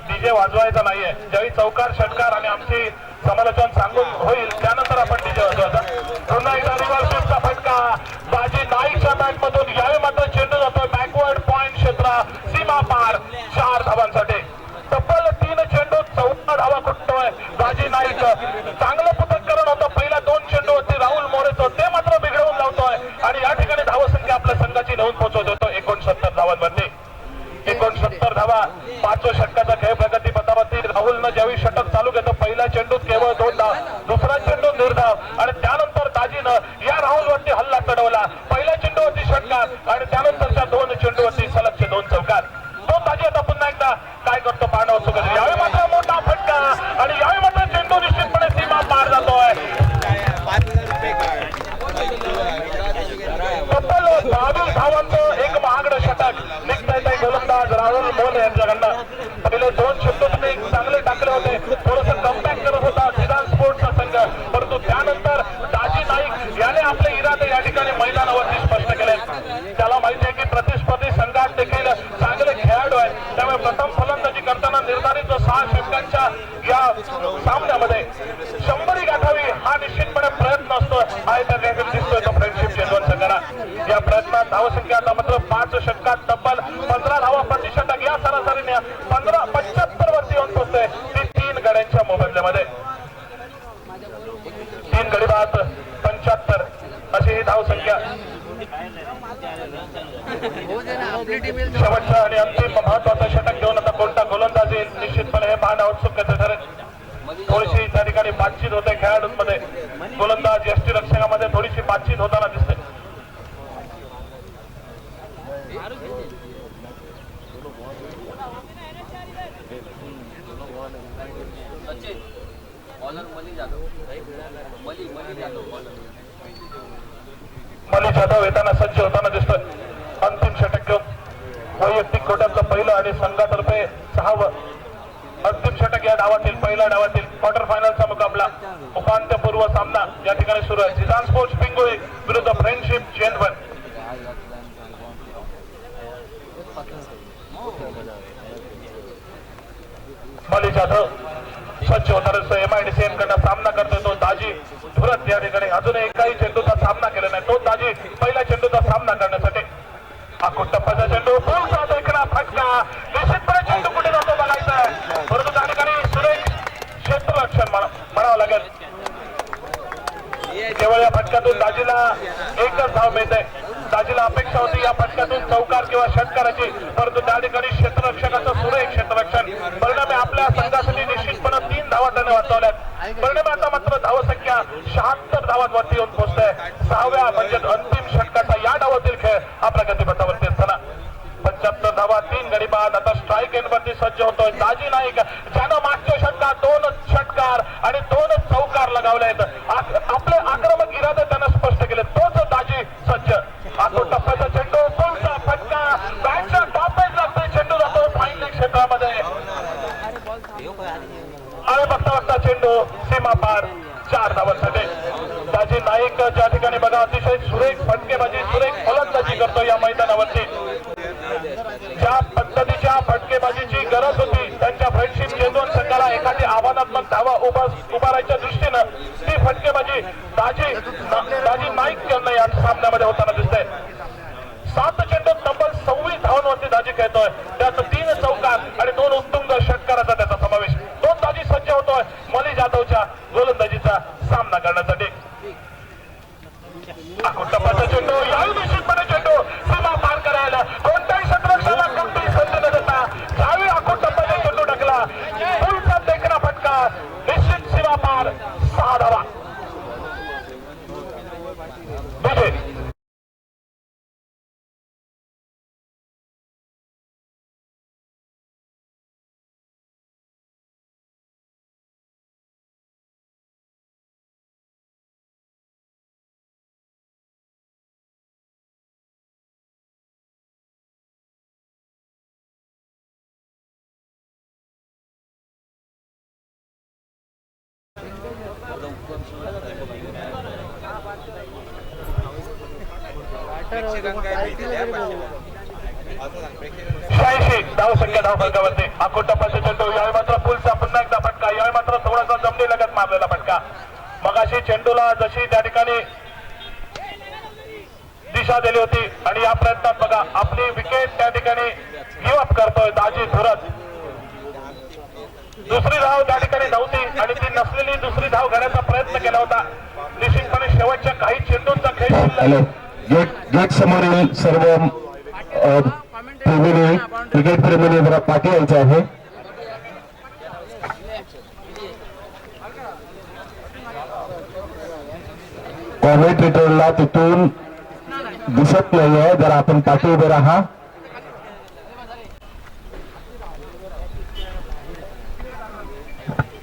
डीजे वाजवायचा नाहीये. ज्यावेळी चौकार षटकार आणि आमची समालोचन सांगून होईल त्यानंतर आपण डीजे वाजवायचा. पुन्हा एकदा रिव्हर्सचा फटका दाजी नाईकच्या बॅट मधून. यावेळी मात्र चेंडू जातोय बॅकवर्ड पॉइंट क्षेत्र, सीमा पार. 4 धावांसाठी तब्बल 3 चेंडू 14 धावा कुठतोय दाजी नाईक. चांगलं पृथक्करण होतं पहिल्या 2 चेंडूवरती राहुल मोरेचं, ते मात्र बिघडवून लावतोय आणि या ठिकाणी धावसंख्या आपल्या संघाची नेऊन पोहोचवत होतो 69 धावांवरती. 69 धावा 5व्या षटकाचा खेळ प्रगती पथावरती. राहुलनं ज्यावेळी षटक चालू घेतो पहिल्या चेंडूत केवळ 2 धाव, दुसरा चेंडू निर्धाव आणि त्यानंतर दाजीनं या राहुलवरती हल्ला चढवला. पहिल्या चेंडूवरती षटकार आणि त्यानंतरच्या 2 चेंडूवरती सलगचे 2 चौकार. तो दाजी आता पुन्हा एकदा काय करतो पाहणं उत्सुक आहे. यावेळी मात्र मोठा फटका आणि यावेळी मात्र चेंडू निश्चितपणे सीमा पार जातोय. तब्बल 22 धावांचं एक महागडं षटक निघतायत गोलंदाज राहुल मोरे यांच्याकडनं. पहिले 2 चेंडू तुम्ही चांगले टाकले होते, थोडंसं कमबॅक करत होता जिदान स्पोर्ट्सचा संघ, परंतु त्यानंतर दाजी नाईक याने आपले इरादे या ठिकाणी मैदानावरती स्पष्ट केले. त्याला माहिती आहे की प्रतिस्पर्धी संघात देखील चांगले खेळाडू आहेत, त्यामुळे प्रथम फलंदाजी करताना निर्धारित 6 षटकांच्या या सामन्यामध्ये 100 गाठावी हा निश्चितपणे प्रयत्न असतो आहे. देखील दिसतोय तो फ्रेंडशिप चेंडून संघाला. या प्रयत्नात धावसंख्या आता मात्र 5 षटकात तब्बल 15 धावा प्रतिषटक या सरासरीने 75 वरती येऊन पोहोचतोय. ती 3 गड्यांच्या मोबदल्यामध्ये 3 गडी बाद 75 अशी ही धावसंख्या. शेवटचं आणि अंतिम महत्वाचं षटक घेऊन आता कोणता गोलंदाज येईल निश्चितपणे हे पाहणं उत्सुकतेचं ठरेल. थोडीशी त्या ठिकाणी बातचीत होते खेळाडूंमध्ये, गोलंदाज यष्टीरक्षकामध्ये थोडीशी बातचीत होताना दिसते. मली जाधव येताना सज्ज होताना दिसतोय. अंतिम षटक घेऊन वैयक्तिक गोट्याचं पहिलं आणि संघातर्फे 6वं अंतिम षटक या डावातील पहिल्या डावातील क्वार्टर फायनलचा मुकाबला उपांत्यपूर्व सामना या ठिकाणी सुरू आहे. झिदान स्पोर्ट्स पिंगोळी विरुद्ध फ्रेंडशिप चेंडवन. मली जाधव स्वच्छ होणारा MIDCM कडनं सामना करतोय. तो दाजी धुरत या ठिकाणी अजून एकाही चेंडूचा सामना केला नाही. तो दाजी पहिल्या चेंडूचा सामना करण्यासाठी आखूट टप्प्याचा चेंडू फुलचा देखणा फटका. निश्चितपणे चेंडू कुठे जातो बघायचा आहे, परंतु त्या ठिकाणी सुरेख क्षेत्ररक्षण म्हणावं लागेल. केवळ या फटक्यातून दाजीला एकच धाव मिळते. दाजीला अपेक्षा होती या फटक्यातून चौकार किंवा षटकाराची, परंतु त्या ठिकाणी क्षेत्ररक्षकाचं सुरेख क्षेत्ररक्षण. परिणामी आपल्या संघासाठी निश्चितपणे 3 धावा त्याने वाचवल्यात. परिणामी आता मात्र धावसंख्या 76 धावांवरती येऊन पोहोचते. 6व्या म्हणजे अंतिम षटकाचा या डावातील खेळ हा प्रगतीपथावरती असताना 75 धावा 3 गडी बाद. आता स्ट्राईक एंडवरती सज्ज होतोय दाजी नाईक, ज्यानं मागच्या षटकात 2 षटकार आणि 2 चौकार लगावले आहेत. आपले आक्रमक इरादे त्यानं स्पष्ट केले. तोच दाजी सज्ज. आखूट टप्प्याचा चेंडू फुलचा फटका. बॅटचा टॉपेज लागतोय, चेंडू जातो फाईनल क्षेत्रामध्ये आणि बघता बघता चेंडू सीमा पार 4 धावांसाठी. दाजी नाईक ज्या ठिकाणी बघा अतिशय सुरेख फटकेबाजी सुरेख फलंदाजी करतो या मैदानावरती. ज्या पद्धतीच्या फटकेबाजीची गरज होती त्यांच्या फ्रेंडशिप चेंडून संघाला एखादी आव्हानात्मक धावा उभारायच्या दृष्टीनं ती फटकेबाजी दाजी नाईक यांना या सामन्यामध्ये होताना दिसते. 7 चेंडूत तब्बल 26 धावांवरती दाजी खेळतोय. त्यात 3 चौकार आणि 2 उत्तुंग षटकाराचा त्याचा समावेश. तो दाजी सज्ज होतोय मली जाधवच्या गोलंदाजीचा सामना करण्यासाठी. आखूट टप्प्याचा चेंडू यावेळी निश्चितपणे चेंडू सीमा पार करायला कोणत्याही क्षेत्ररक्षकाला कमी संधी न देता यावेळी आखूट टप्प्याचा चेंडू टाकला. फुलचा देखणा फटका. निश्चित सीमा पार 6 धावा. विजय धावसंख्या धावफलकावरती आखूट टप्प्याचा चेंडू. यावेळी मात्र फुलचा पुन्हा एकदा फटका. यावेळी मात्र थोडासा जमनी लगत मारलेला फटका. मगाशी चेंडूला जशी त्या ठिकाणी दिशा दिली होती आणि या प्रयत्नात बघा आपली विकेट त्या ठिकाणी गिव्ह अप करतोय दाजी धुरत. दुसरी धाव त्या ठिकाणी नव्हती आणि ती नसलेली दुसरी धाव घेण्याचा प्रयत्न केला होता. निश्चितपणे शेवटच्या काही चेंडूंचा खेळ गेट समोरील सर्व प्रेमीने क्रिकेट प्रेमीने जरा पाठी यायचं आहे. कॉमेंटेटरला तिथून दिसत नाहीये, जरा आपण पाठी उभे राहा.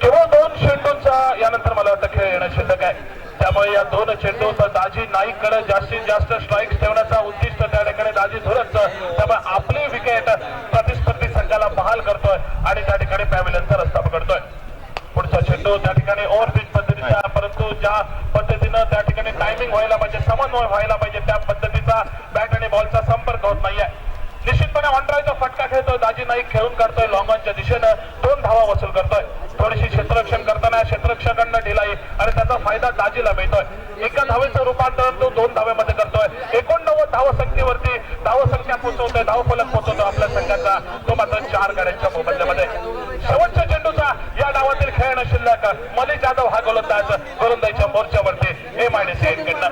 केवळ 2 चेंडूंचा यानंतर मला वाटतं खेळ येणं शिल्लक आहे. त्यामुळे या 2 चेंडूंचा दाजी नाईककडे जास्तीत जास्त स्ट्राईक्स ठेवण्याचा उद्दिष्ट त्या ठिकाणी दाजी धुरतचं. त्यामुळे आपली विकेट प्रतिस्पर्धी संघाला बहाल करतोय आणि त्या ठिकाणी पॅव्हिलियनचा रस्ता पकडतोय. पुढचा चेंडू त्या ठिकाणी ओव्हरपिच पद्धतीचा, परंतु ज्या पद्धतीनं त्या ठिकाणी टायमिंग व्हायला पाहिजे, समन्वय व्हायला पाहिजे त्या पद्धतीचा बॅट आणि बॉलचा संपर्क होत नाहीये. निश्चितपणे ऑनड्रायचा फटका खेळतोय, दाजी नाईक खेळून काढतोय लॉंगॉनच्या दिशेनं, 2 धावा वसूल करतोय. थोडीशी क्षेत्ररक्षण करताना क्षेत्ररक्षकांना ढिलाई आणि त्याचा फायदा दाजीला मिळतोय. एका धावेचं रूपांतर तो 2 धावेमध्ये करतोय. 89 धावसंख्येवरती धावसंख्या पोहोचवतोय, धावफलक पोहोचवतो आपल्या संघाचा, तो मात्र 4 गाड्यांच्या मोबदल्यामध्ये. शेवटच्या चेंडूचा या डावातील खेळणं शिल्लक. मलिक जाधव हा गोलंदाज गोलंदाजीच्या मोर्चावरती M-8 कडनं.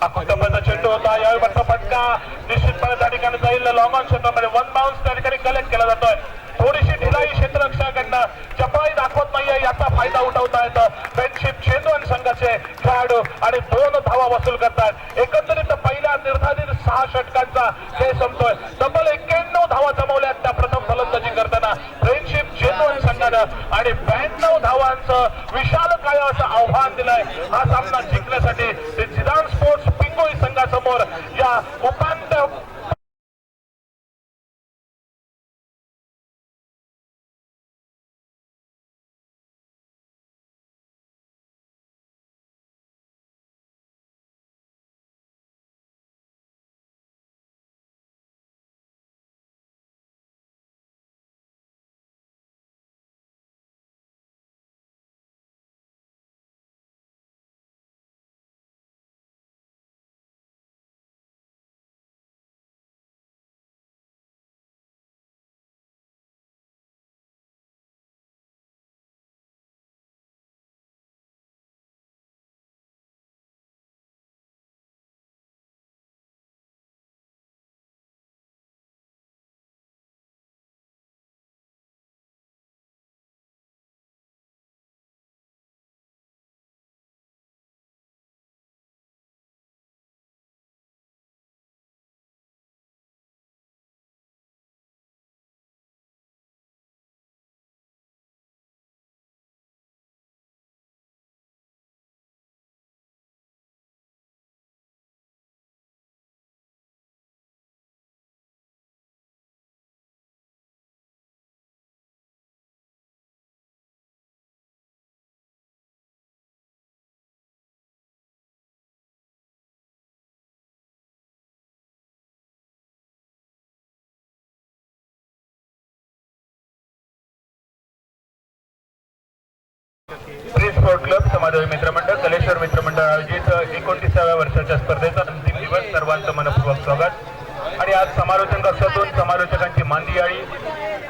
हा कुटुंबाचा चेंडू होता, यावेळी मोठा फटका निश्चितपणे त्या ठिकाणी जाईल लॉंग ऑन क्षेत्रामध्ये. 1 बाउन्स त्या ठिकाणी कलेक्ट केला जातोय. थोडीशी ढिलाई क्षेत्ररक्षकांकडनं, चपळाई दाखवत नाहीये, याचा फायदा उठवता येतं फ्रेंडशिप चेंडू संघाचे खेळाडू आणि 2 धावा वसूल करतात. एकंदरीत पहिल्या निर्धारित 6 षटकांचा खेळ संपतोय. तब्बल 91 धावा जमवल्यात त्या प्रथम फलंदाजी करताना फ्रेंडशिप चेंडू संघानं आणि 92 धावांचं विशाल काय असं आव्हान दिलंय हा सामना जिंकण्यासाठी. ते झिदान स्पोर्ट्स पिंगोळी संघासमोर या उपांत्य प्री स्पोर्ट क्लब समाजवादी मित्रमंडळ कलेश्वर मित्रमंडळ आयोजित 29व्या वर्षाच्या स्पर्धेचा अंतिम दिवस. सर्वांचं मनपूर्वक स्वागत. आणि आज समालोचन कक्षातून समालोचकांची मांदियाळी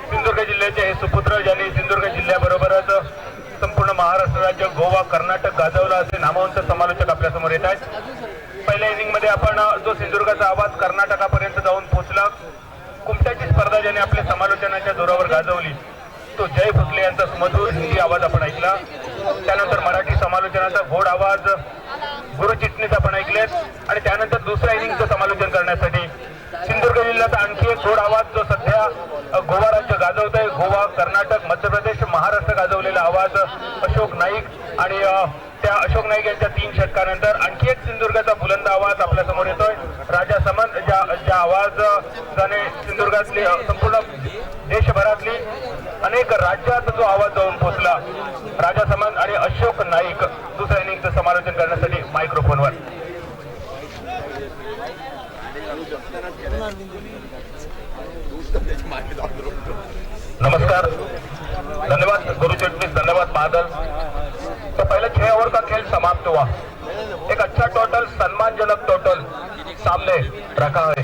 सिंधुदुर्ग जिल्ह्याचे हे सुपुत्र ज्यांनी सिंधुदुर्ग जिल्ह्याबरोबरच संपूर्ण महाराष्ट्र राज्य, गोवा, कर्नाटक गाजवला असे नामवंत समालोचक आपल्यासमोर येत आहेत. पहिल्या इनिंग मध्ये आपण जो सिंधुदुर्गाचा आवाज कर्नाटकापर्यंत जाऊन पोहोचला, कुमट्याची स्पर्धा ज्याने आपल्या समालोचनाच्या जोरावर गाजवली, तो जय भोसले यांचा सुमधुर हिंदी आवाज आपण ऐकला. त्यानंतर मराठी समालोचनाचा गोड आवाज गुरु चिटणीस आपण ऐकलेत. आणि त्यानंतर दुसऱ्या इनिंगचं समालोचन करण्यासाठी सिंधुदुर्ग जिल्ह्याचा आणखी एक गोड आवाज जो सध्या गोवा राज्य गाजवत आहे, गोवा, कर्नाटक, मध्य प्रदेश, महाराष्ट्र गाजवलेला आवाज अशोक नाईक. आणि त्या अशोक नाईक यांच्या 3 षटकानंतर आणखी एक सिंधुदुर्गाचा बुलंद आवाज आपल्या समोर येतोय, राजा समंत, ज्या आवाजाने सिंधुदुर्गातली संपूर्ण देशभरातली अनेक राज्यात जो आवाज जाऊन पोहोचला. राजा समंत आणि अशोक नाईक दुसऱ्या इनिंगचं समालोचन करण्यासाठी मायक्रोफोनवर. नमस्कार, धन्यवाद गुरु चिटनीस, धन्यवाद बादल. तो पहले 6 ओवर का खेल समाप्त हुआ. एक अच्छा टोटल, सम्मानजनक टोटल सामने रखा है.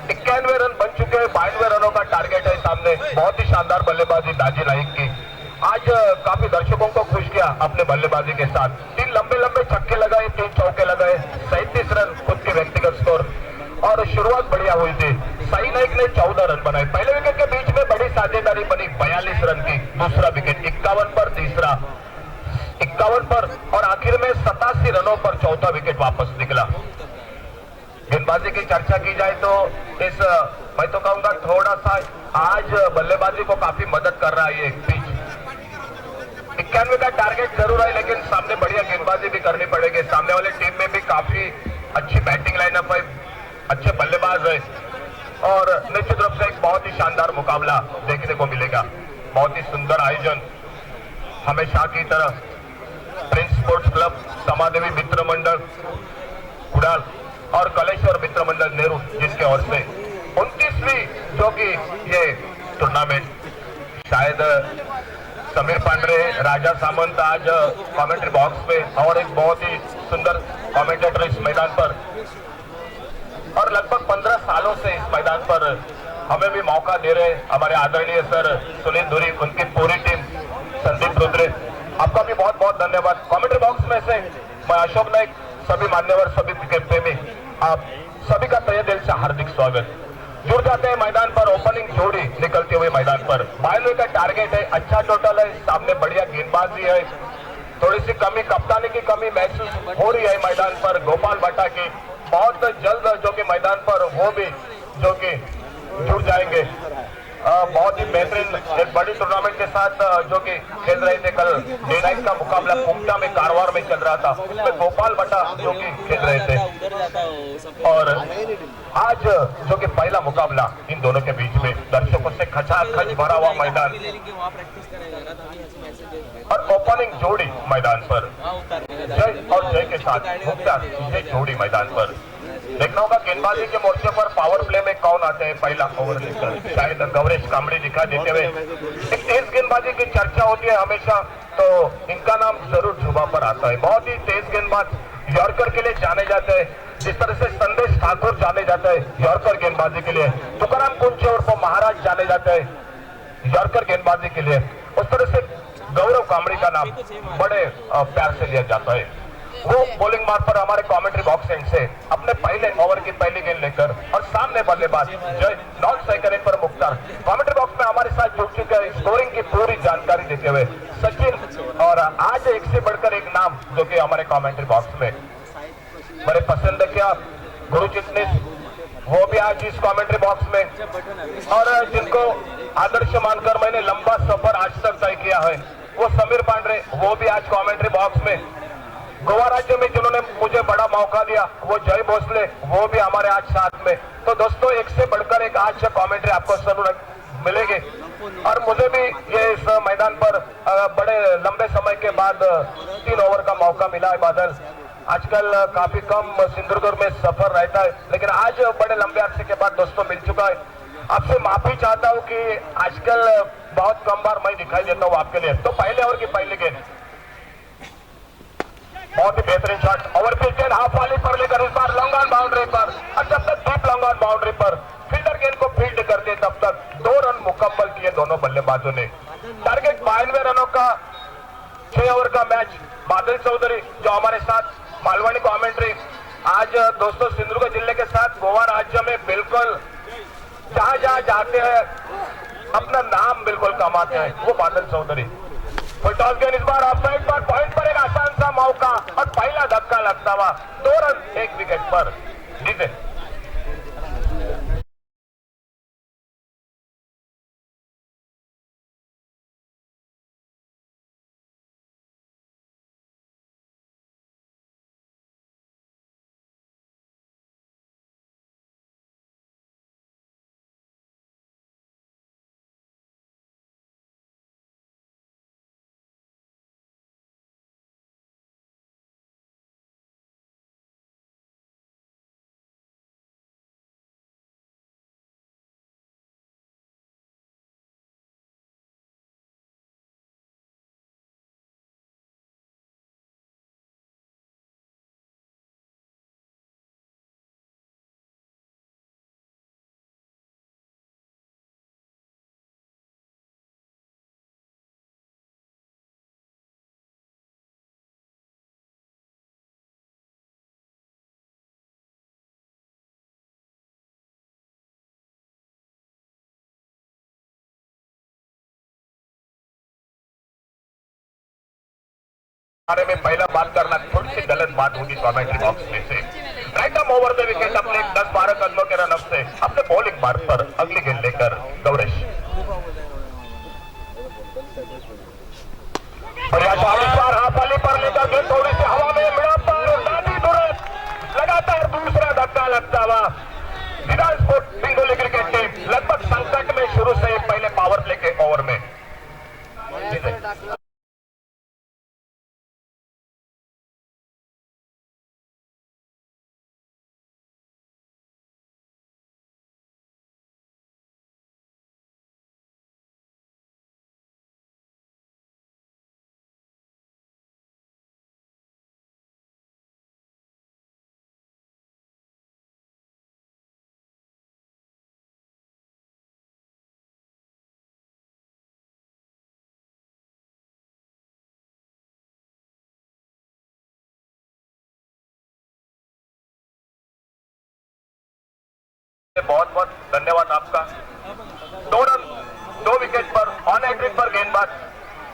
91 रन बन चुके हैं, 92 रनों का टारगेट है सामने. बहुत ही शानदार बल्लेबाजी दाजी नाइक की. आज काफी दर्शकों को खुश किया अपने बल्लेबाजी के साथ. 3 लंबे लंबे छक्के लगाए, 3 चौके लगाए, 37 रन खुद के व्यक्तिगत स्कोर. और शुरुआत बढ़िया हुई थी. साई नाइक ने 14 रन बनाए. पहले विकेट के बीच में बड़ी साझेदारी बनी 42 रन की. दूसरा विकेट 51 पर, तीसरा 51 पर और आखिर में 87 रनों पर चौथा विकेट वापस निकला. गेंदबाजी की चर्चा की जाए तो इस मैं तो कहूंगा थोड़ा सा आज बल्लेबाजी को काफी मदद कर रहा है ये पिच. 91 का टारगेट जरूर है, लेकिन सामने बढ़िया गेंदबाजी भी करनी पड़ेगी. सामने वाले टीम में भी काफी अच्छी बैटिंग लाइनअप है, अच्छे बल्लेबाज है और निश्चित रूप से एक बहुत ही शानदार मुकाबला देखने को मिलेगा. बहुत ही सुंदर आयोजन हमेशा की तरह प्रिंस स्पोर्ट्स क्लब, समादेवी मित्र मंडल कुडाल और कलेश्वर मित्र मंडल नेहरू जिसके ओर से 29 10वीं जो कि ये टूर्नामेंट, शायद समीर पांडरे, राजा सामंत आज कमेंट्री बॉक्स में और एक बहुत ही सुंदर कमेंटेटर इस मैदान पर, और लगभग 15 सालों से इस मैदान पर हमें भी मौका दे रहे हमारे आदरणीय सर सुनील धुरी, उनकी पूरी टीम, संदीप रुद्रे, आपका भी बहुत बहुत धन्यवाद। कमेंट्री बॉक्स में से मैं अशोक नाइक, सभी मान्यवर, सभी क्रिकेट प्रेमी, आप सभी का तहे दिल से हार्दिक स्वागत। जुड़ जाते हैं मैदान पर, ओपनिंग जोड़ी निकलते हुए मैदान पर। 92 का टारगेट है, अच्छा टोटल है, सामने बढ़िया गेंदबाजी है, थोड़ी सी कमी, कप्तानी की कमी महसूस हो रही है मैदान पर गोपाल भट्टा की, बहुत जल्द जो कि मैदान पर वो भी जो कि जुड़ जाएंगे। बहुत ही बेहतरीन एक बड़ी टूर्नामेंट के साथ जो कि खेल रहे थे। कल डे नाइट का मुकाबला कुमटा में, कारवार में चल रहा था, उसमें गोपाल भट्टा जो कि खेल रहे थे, और आज जो कि पहला मुकाबला इन दोनों के बीच में, दर्शकों से खचाखच भरा हुआ मैदान और ओपनिंग जोड़ी मैदान पर, जय और जय के साथ मुख्तार ये जोड़ी मैदान पर। देखना होगा गेंदबाजी के मोर्चे पर पावर प्ले में कौन आते हैं पहला ओवर लेकर। शायद गौरेश कामड़ी दिखा देते हुए, एक तेज गेंदबाजी की चर्चा होती है हमेशा, तो इनका नाम जरूर जुबा पर आता है। बहुत ही तेज गेंदबाज यॉर्कर के लिए जाने जाते हैं, जिस तरह से संदेश ठाकुर जाने जाते हैं यॉर्कर गेंदबाजी के लिए, तुकाराम कुंचे उर्फ महाराज जाने जाते हैं यॉर्कर गेंदबाजी के लिए, उस तरह से गौरव कामड़ी का नाम बड़े प्यार से लिया जाता है। वो बॉलिंग मार्ग पर हमारे कमेंट्री बॉक्स एंड से अपने पहले ओवर की पहली गेंद लेकर, और सामने बल्लेबाज जय नॉन स्ट्राइकर पर मुख्तार कमेंट्री बॉक्स में हमारे साथ जुड़ चुके हैं, स्कोरिंग की पूरी जानकारी देते हुए सचिन, और आज एक से बढ़कर एक नाम जो कि हमारे कमेंट्री बॉक्स में मेरे पसंद किया गुरु चिटनीस, वो भी आज इस कमेंट्री बॉक्स में, और जिनको आदर्श मानकर मैंने लंबा सफर आज तक तय किया है वो समीर पांडरे, वो भी आज कमेंट्री बॉक्स में। गोवा राज्य में जिन्होंने मुझे बड़ा मौका दिया वो जय भोसले, वो भी हमारे आज साथ में। तो दोस्तों एक से बढ़कर एक आज कमेंट्री आपको जरूर मिलेगी, और मुझे भी ये इस मैदान पर बड़े लंबे समय के बाद 3 ओवर का मौका मिला है। बादल, आजकल काफी कम सिंधुदुर्ग में सफर रहता है, लेकिन आज बड़े लंबे अरसे के बाद दोस्तों मिल चुका है। आपसे माफी चाहता हूं कि आजकल बहुत कम बार मैं दिखाई देता हूं आपके लिए। तो पहले ओवर की पहली गेंद, बहुत ही बेहतरीन शॉट, ओवर पिच हाफ वाली पर लेकर इस बार लॉन्ग ऑन बाउंड्री पर, और जब तक डीप लॉन्ग ऑन बाउंड्री पर फील्डर गेंद को फील्ड करते तब तक 2 रन मुकम्मल किए दोनों बल्लेबाजों ने। टारगेट 92 रनों का 6 ओवर का मैच। बादल चौधरी जो हमारे साथ मालवानी कमेंट्री, आज दोस्तों सिंधुदुर्ग जिले के साथ गोवा राज्य में बिल्कुल जहां जहां जाते हैं अपना नाम बिल्कुल कमाते हैं, वो बादल चौधरी। टॉस गेंद इस बार ऑफ साइड पर, पॉइंट पर एक आसान सा मौका, और पहला धक्का लगता हुआ 2 रन 1 विकेट पर जीते। बारे में पहला बात करना थोड़ी सी गलत बात होगी कमेंट्री बॉक्स में से। Right arm over the wicket अपने 10-12 कदमों के रन से अपने बॉलिंग मार्ग पर अगली गेंद लेकर गौरेश, और यहाँ हाफ वाली पर लेकर गेंद थोड़ी सी हवा में मिला पर लगातार दूसरा धक्का लगता हुआ। विधान स्पोर्ट बेंगोली क्रिकेट टीम लगभग संकट में शुरू से पहले पावर प्ले के ओवर में बहुत बहुत धन्यवाद आपका। 2 रन 2 विकेट पर ऑन हैट्रिक पर गेंदबाज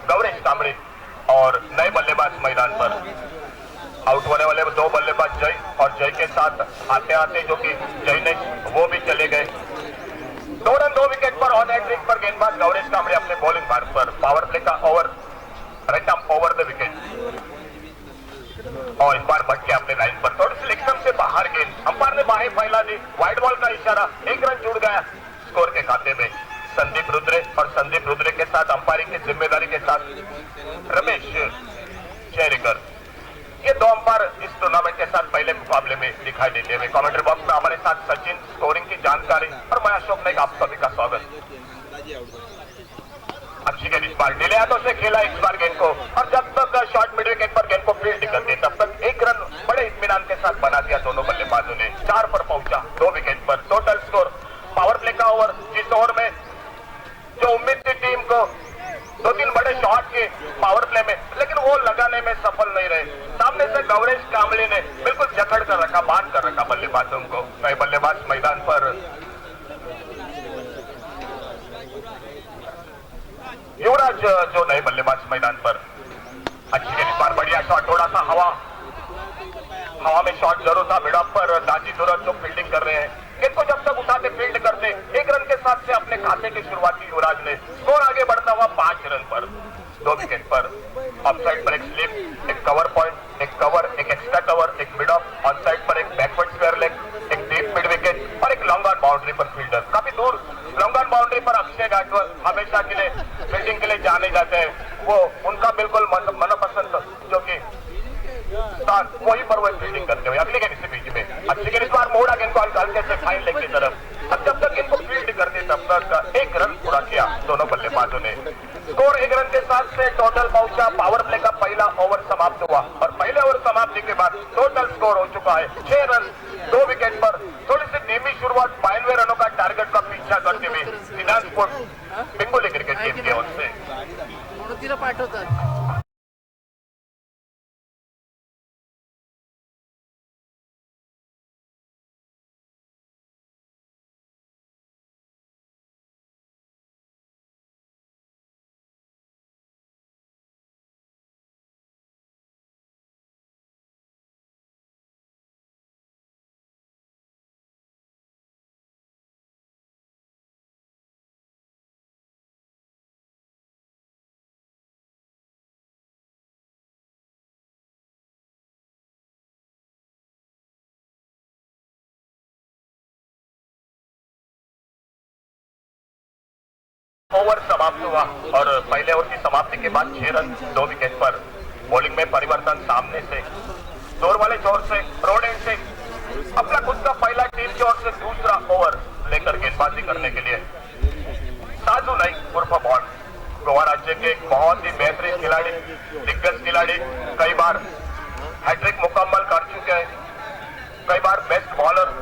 गौरेश कांबळे और नए बल्लेबाज मैदान पर। आउट होने वाले 2 बल्लेबाज जय और जय के साथ आते आते जो कि जयनेश वो भी चले गए। 2 रन 2 विकेट पर ऑन हैट्रिक पर गेंदबाज गौरेश कांबळे अपने बॉलिंग मार्ग पर। पावर प्ले का over right arm over the wicket और इस बार भटके अपने लाइन पर थोड़ी सी लेग से बाहर गेंद। अंपायर ने बाहें फैला दी, वाइड बॉल का इशारा, 1 रन जुड़ गया स्कोर के खाते में। संदीप रुद्रे और संदीप रुद्रे के साथ अंपायरिंग की जिम्मेदारी के साथ रमेश शेरिकर, ये 2 अंपायर इस टूर्नामेंट के साथ पहले मुकाबले में दिखाई देते हुए। कमेंट्री बॉक्स में हमारे साथ सचिन, स्कोरिंग की जानकारी और मैं अशोक नाइक, आप सभी का स्वागत। अच्छी गेंद इस बार डिले हाथों से खेला इस बार गेंद को और जब तक शॉर्ट मिड विकेट पर गेंद को फील्ड करते तब तक 1 रन बड़े इत्मीनान के साथ बना दिया दोनों बल्लेबाजों ने। 4 पर पहुंचा 2 विकेट पर। टोटल स्कोर पावर प्ले का ओवर, जिस ओवर में जो उम्मीद थी टीम को 2-3 बड़े शॉट के पावर प्ले में, लेकिन वो लगाने में सफल नहीं रहे। सामने से गौरेश कांबळे ने बिल्कुल जकड़ कर रखा, बांध कर रखा बल्लेबाजों को। नए बल्लेबाज मैदान पर युवराज जो नए बल्लेबाज मैदान पर। अच्छी गेंद पर बढ़िया शॉट, थोड़ा सा हवा में शॉट जरूर था। मिड ऑफ पर दाजी सूरज जो फील्डिंग कर रहे हैं, गेंद को जब तक उठाते फील्ड करते 1 रन के साथ से अपने खाते की शुरुआत की युवराज ने। स्कोर आगे बढ़ता हुआ 5 रन पर। 2 विकेट पर ऑफसाइड पर एक स्लिप, एक कवर पॉइंट, एक कवर, एक एक्स्ट्रा कवर, एक मिड ऑफ, ऑन साइड पर एक बैकवर्ड स्क्वायर लेग, एक डीप मिड विकेट और एक लॉन्ग ऑन बाउंड्री पर फील्डर। काफी दूर लॉन्ग ऑन बाउंड्री पर अक्षय गायकवाड़ हमेशा के लिए फील्डिंग के लिए जाने जाते हैं। वो उनका बिल्कुल मनपसंद जो कि स्थान, वहीं पर वो फील्डिंग करते हुए। अगली गेंद इसी बीच में अच्छी गेंद, इस बार मोड़ा गेंद को हल्के से फाइन लेग की तरफ। अब जब तक इनको फील्ड करते तब तक 1 रन पूरा किया दोनों बल्लेबाजों ने। स्कोर 1 रन के साथ से टोटल पहुंचा। पावर प्ले का पहला ओवर समाप्त हुआ और पहले ओवर समाप्ति के बाद टोटल स्कोर हो चुका है 6 रन 2 विकेट पर। थोड़ी सी धीमी शुरुआत 92 रनों का टारगेट का पीछा करते हुए सिद्धांत स्पोर्ट्स बेंगोली क्रिकेट टीम की ओर से। ओवर समाप्त हुआ और पहले ओवर की समाप्ति के बाद 6 रन 2 विकेट पर। बॉलिंग में परिवर्तन, सामने से जोर वाले जोर से रोड एंड से अपना खुद का पहला टीम की ओर से दूसरा ओवर लेकर गेंदबाजी करने के लिए साजू नाइक उर्फ बॉन्ड, गोवा राज्य के बहुत ही बेहतरीन खिलाड़ी, दिग्गज खिलाड़ी, कई बार हैट्रिक मुकम्मल कर चुके हैं, कई बार बेस्ट बॉलर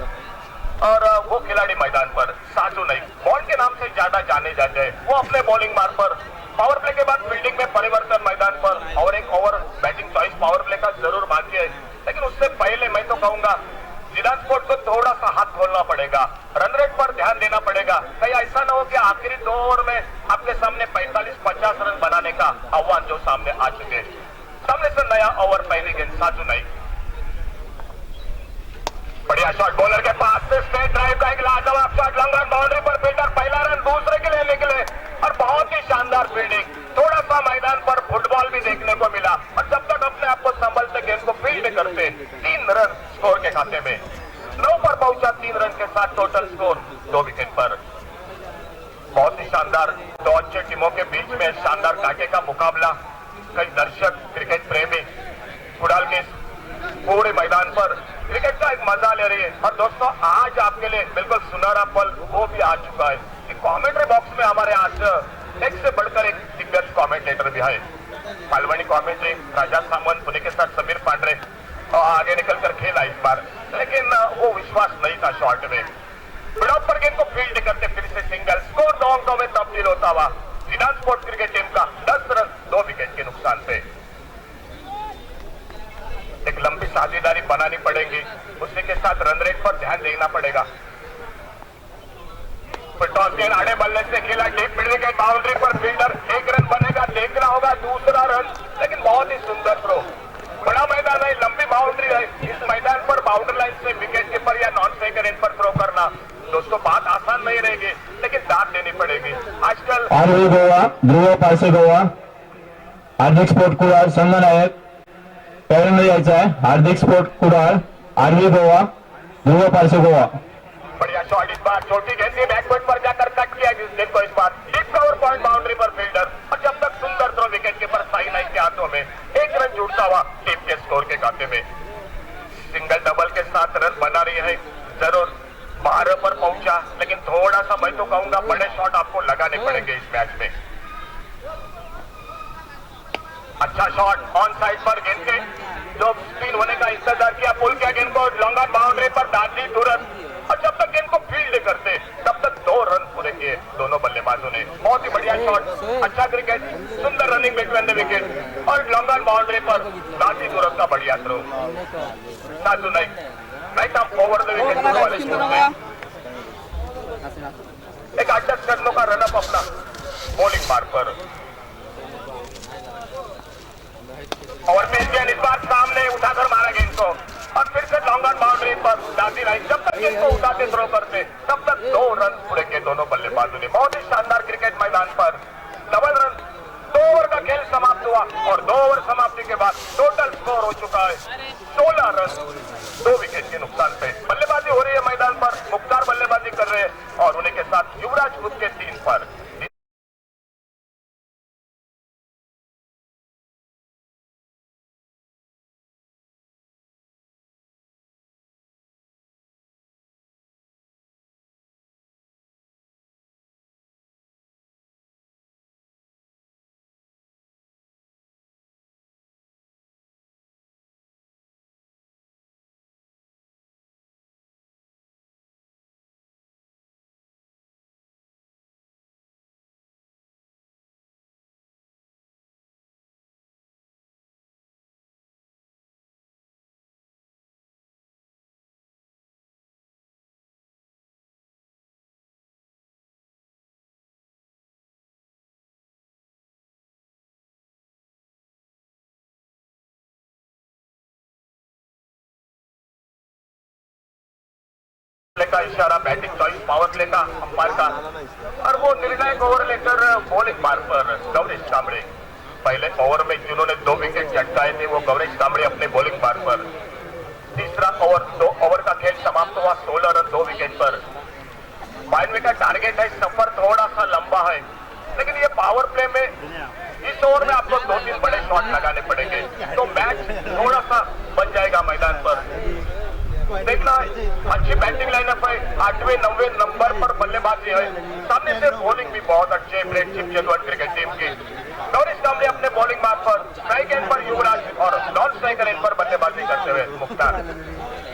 और वो खिलाड़ी मैदान पर साजू नाइक बॉन्ड के नाम से ज्यादा जाने जाते हैं। वो अपने बॉलिंग मार्ग पर पावर प्ले के बाद फील्डिंग में परिवर्तन मैदान पर और एक over batting choice power play का जरूर बाकी है, लेकिन उससे पहले मैं तो कहूंगा जिला स्पोर्ट को थोड़ा सा हाथ खोलना पड़ेगा, रन रेट पर ध्यान देना पड़ेगा। कहीं ऐसा ना हो कि आखिरी 2 ओवर में आपके सामने 45-50 रन बनाने का आह्वान जो सामने आ चुके। सामने से नया ओवर, पहली गेंद साजू नाइक, बढ़िया शॉट बॉलर के पास से स्ट्रेट ड्राइव का एक लाजवाब शॉट, लॉन्ग रन बाउंड्री पर फील्डर पहला रन दूसरे के लिए निकले और बहुत ही शानदार फील्डिंग। थोड़ा सा मैदान पर फुटबॉल भी देखने को मिला और जब तक अपने आप को संभलते गेंद को फील्ड करते 3 रन स्कोर के खाते में। 9 पर पहुंचा 3 रन के साथ टोटल स्कोर 2 विकेट पर। बहुत ही शानदार 2 अच्छे टीमों के बीच में शानदार कांटे का मुकाबला। कई दर्शक, क्रिकेट प्रेमी उड़ाल के पूरे मैदान पर क्रिकेट का एक मजा ले रही है। और दोस्तों आज आपके लिए बिल्कुल सुनहरा पल वो भी आ चुका है कि कमेंट्री बॉक्स में हमारे आज एक से बढ़कर एक दिग्गज कमेंटेटर भी है। मालवणी कमेंट्री राजा सामंत, पुणे के साथ समीर पांडरे और आगे निकलकर खेला इस बार, लेकिन वो विश्वास नहीं था शॉट में। मिडऑफ पर गेंद को फील्ड करते फिर से सिंगल, स्कोर 2 अंकों में तब्दील होता हुआ जिला स्पोर्ट्स क्रिकेट टीम का 10 रन 2 विकेट के नुकसान पे। एक लंबी साझेदारी बनानी पड़ेगी, उसी के साथ रन रेट पर ध्यान देना पड़ेगा। टॉस गेंद आड़े बल्ले से खेला, डीप मिड विकेट बाउंड्री पर फील्डर, 1 रन बनेगा, देखना होगा दूसरा रन, लेकिन बहुत ही सुंदर थ्रो। बड़ा मैदान है, लंबी बाउंड्री है, इस मैदान पर बाउंड्री लाइन से विकेट कीपर या नॉन स्ट्राइकर इन पर थ्रो करना दोस्तों बात आसान नहीं रहेगी, लेकिन दाद देनी पड़ेगी आजकल। आरवी गोवा, ध्रुव पारसे गोवा, हार्दिक स्पोर्ट कुडाळ संघनायक पहिल्यांदा यायचा आहे। हार्दिक स्पोर्ट कुडाळ, आरवी गोवा, ध्रुव पारसे गोवा। बढ़िया शॉट, इस बार छोटी गेंद थी, बैकवर्ड पर जाकर कट किया जिस को, इस बार डीप कवर पॉइंट बाउंड्री पर फील्डर, और जब तक सुंदर throw wicket keeper Sai Naik के हाथों में, 1 रन जुड़ता हुआ टीम के स्कोर के खाते में। सिंगल डबल के साथ रन बना रही है, जरूर 12 पर पहुंचा, लेकिन थोड़ा सा मैं तो कहूंगा बड़े शॉट आपको लगाने पड़ेंगे इस मैच में। अच्छा शॉट ऑन साइड पर गेंद के जो स्पिन होने का इंतजार किया, पुल किया गेंद को, लॉन्ग ऑन बाउंड्री पर डाल दी तुरंत, और जब तक गेंद को फील्ड करते तब तक 2 रन पूरे किए दोनों बल्लेबाजों ने। बहुत ही बढ़िया शॉट, अच्छा क्रिकेट, सुंदर रनिंग बिटवीन द विकेट, और लॉन्ग ऑन बाउंड्री पर डाल दी तुरंत का बढ़िया throw. Sadhu Naik right off over the wicket वाले शॉट में एक 8 रनों का रनअप अपना बॉलिंग मार्क पर। और पेश इस बार सामने उठाकर मारा गेंद को, और फिर से लॉन्ग ऑन बाउंड्री पर डाली लाइन, जब तक गेंद को उठाते थ्रो करते तब तक 2 रन पूरे के दोनों बल्लेबाजों ने। बहुत ही शानदार क्रिकेट मैदान पर डबल रन, 2 ओवर का खेल समाप्त हुआ, और 2 ओवर समाप्ति के बाद टोटल स्कोर हो चुका है 16 रन 2 विकेट के नुकसान पे। बल्लेबाजी हो रही है मैदान पर, मुख्तार बल्लेबाजी कर रहे हैं, और उन्हीं के साथ युवराज खुद के 3 पर। का इशारा बैटिंग चॉइस पावर प्ले का अंपायर का, और वो निर्णायक ओवर लेकर बॉलिंग मार्क पर गौरीश कांबळे। पहले ओवर में जिन्होंने 2 विकेट झटकाए थे वो गौरीश कांबळे अपने बॉलिंग मार्क पर। तीसरा ओवर 2 ओवर का खेल समाप्त हुआ 16 रन 2 विकेट पर। 5 का टारगेट है, सफर थोड़ा सा लंबा है, लेकिन ये पावर प्ले में इस ओवर में आपको 2-3 बड़े शॉट लगाने पड़ेंगे तो मैच थोड़ा सा बन जाएगा मैदान पर। देखना अच्छी बैटिंग लाइनअप है, 8वें 9वें नंबर पर बल्लेबाजी है, सामने से बॉलिंग भी बहुत अच्छी है ब्रेडशिप जयद्वार क्रिकेट टीम की। गौरीश कांबळे अपने बॉलिंग मार्क पर, स्ट्राइक एंड पर युवराज, और नॉन स्ट्राइकर एंड पर बल्लेबाजी करते हुए मुख्तार।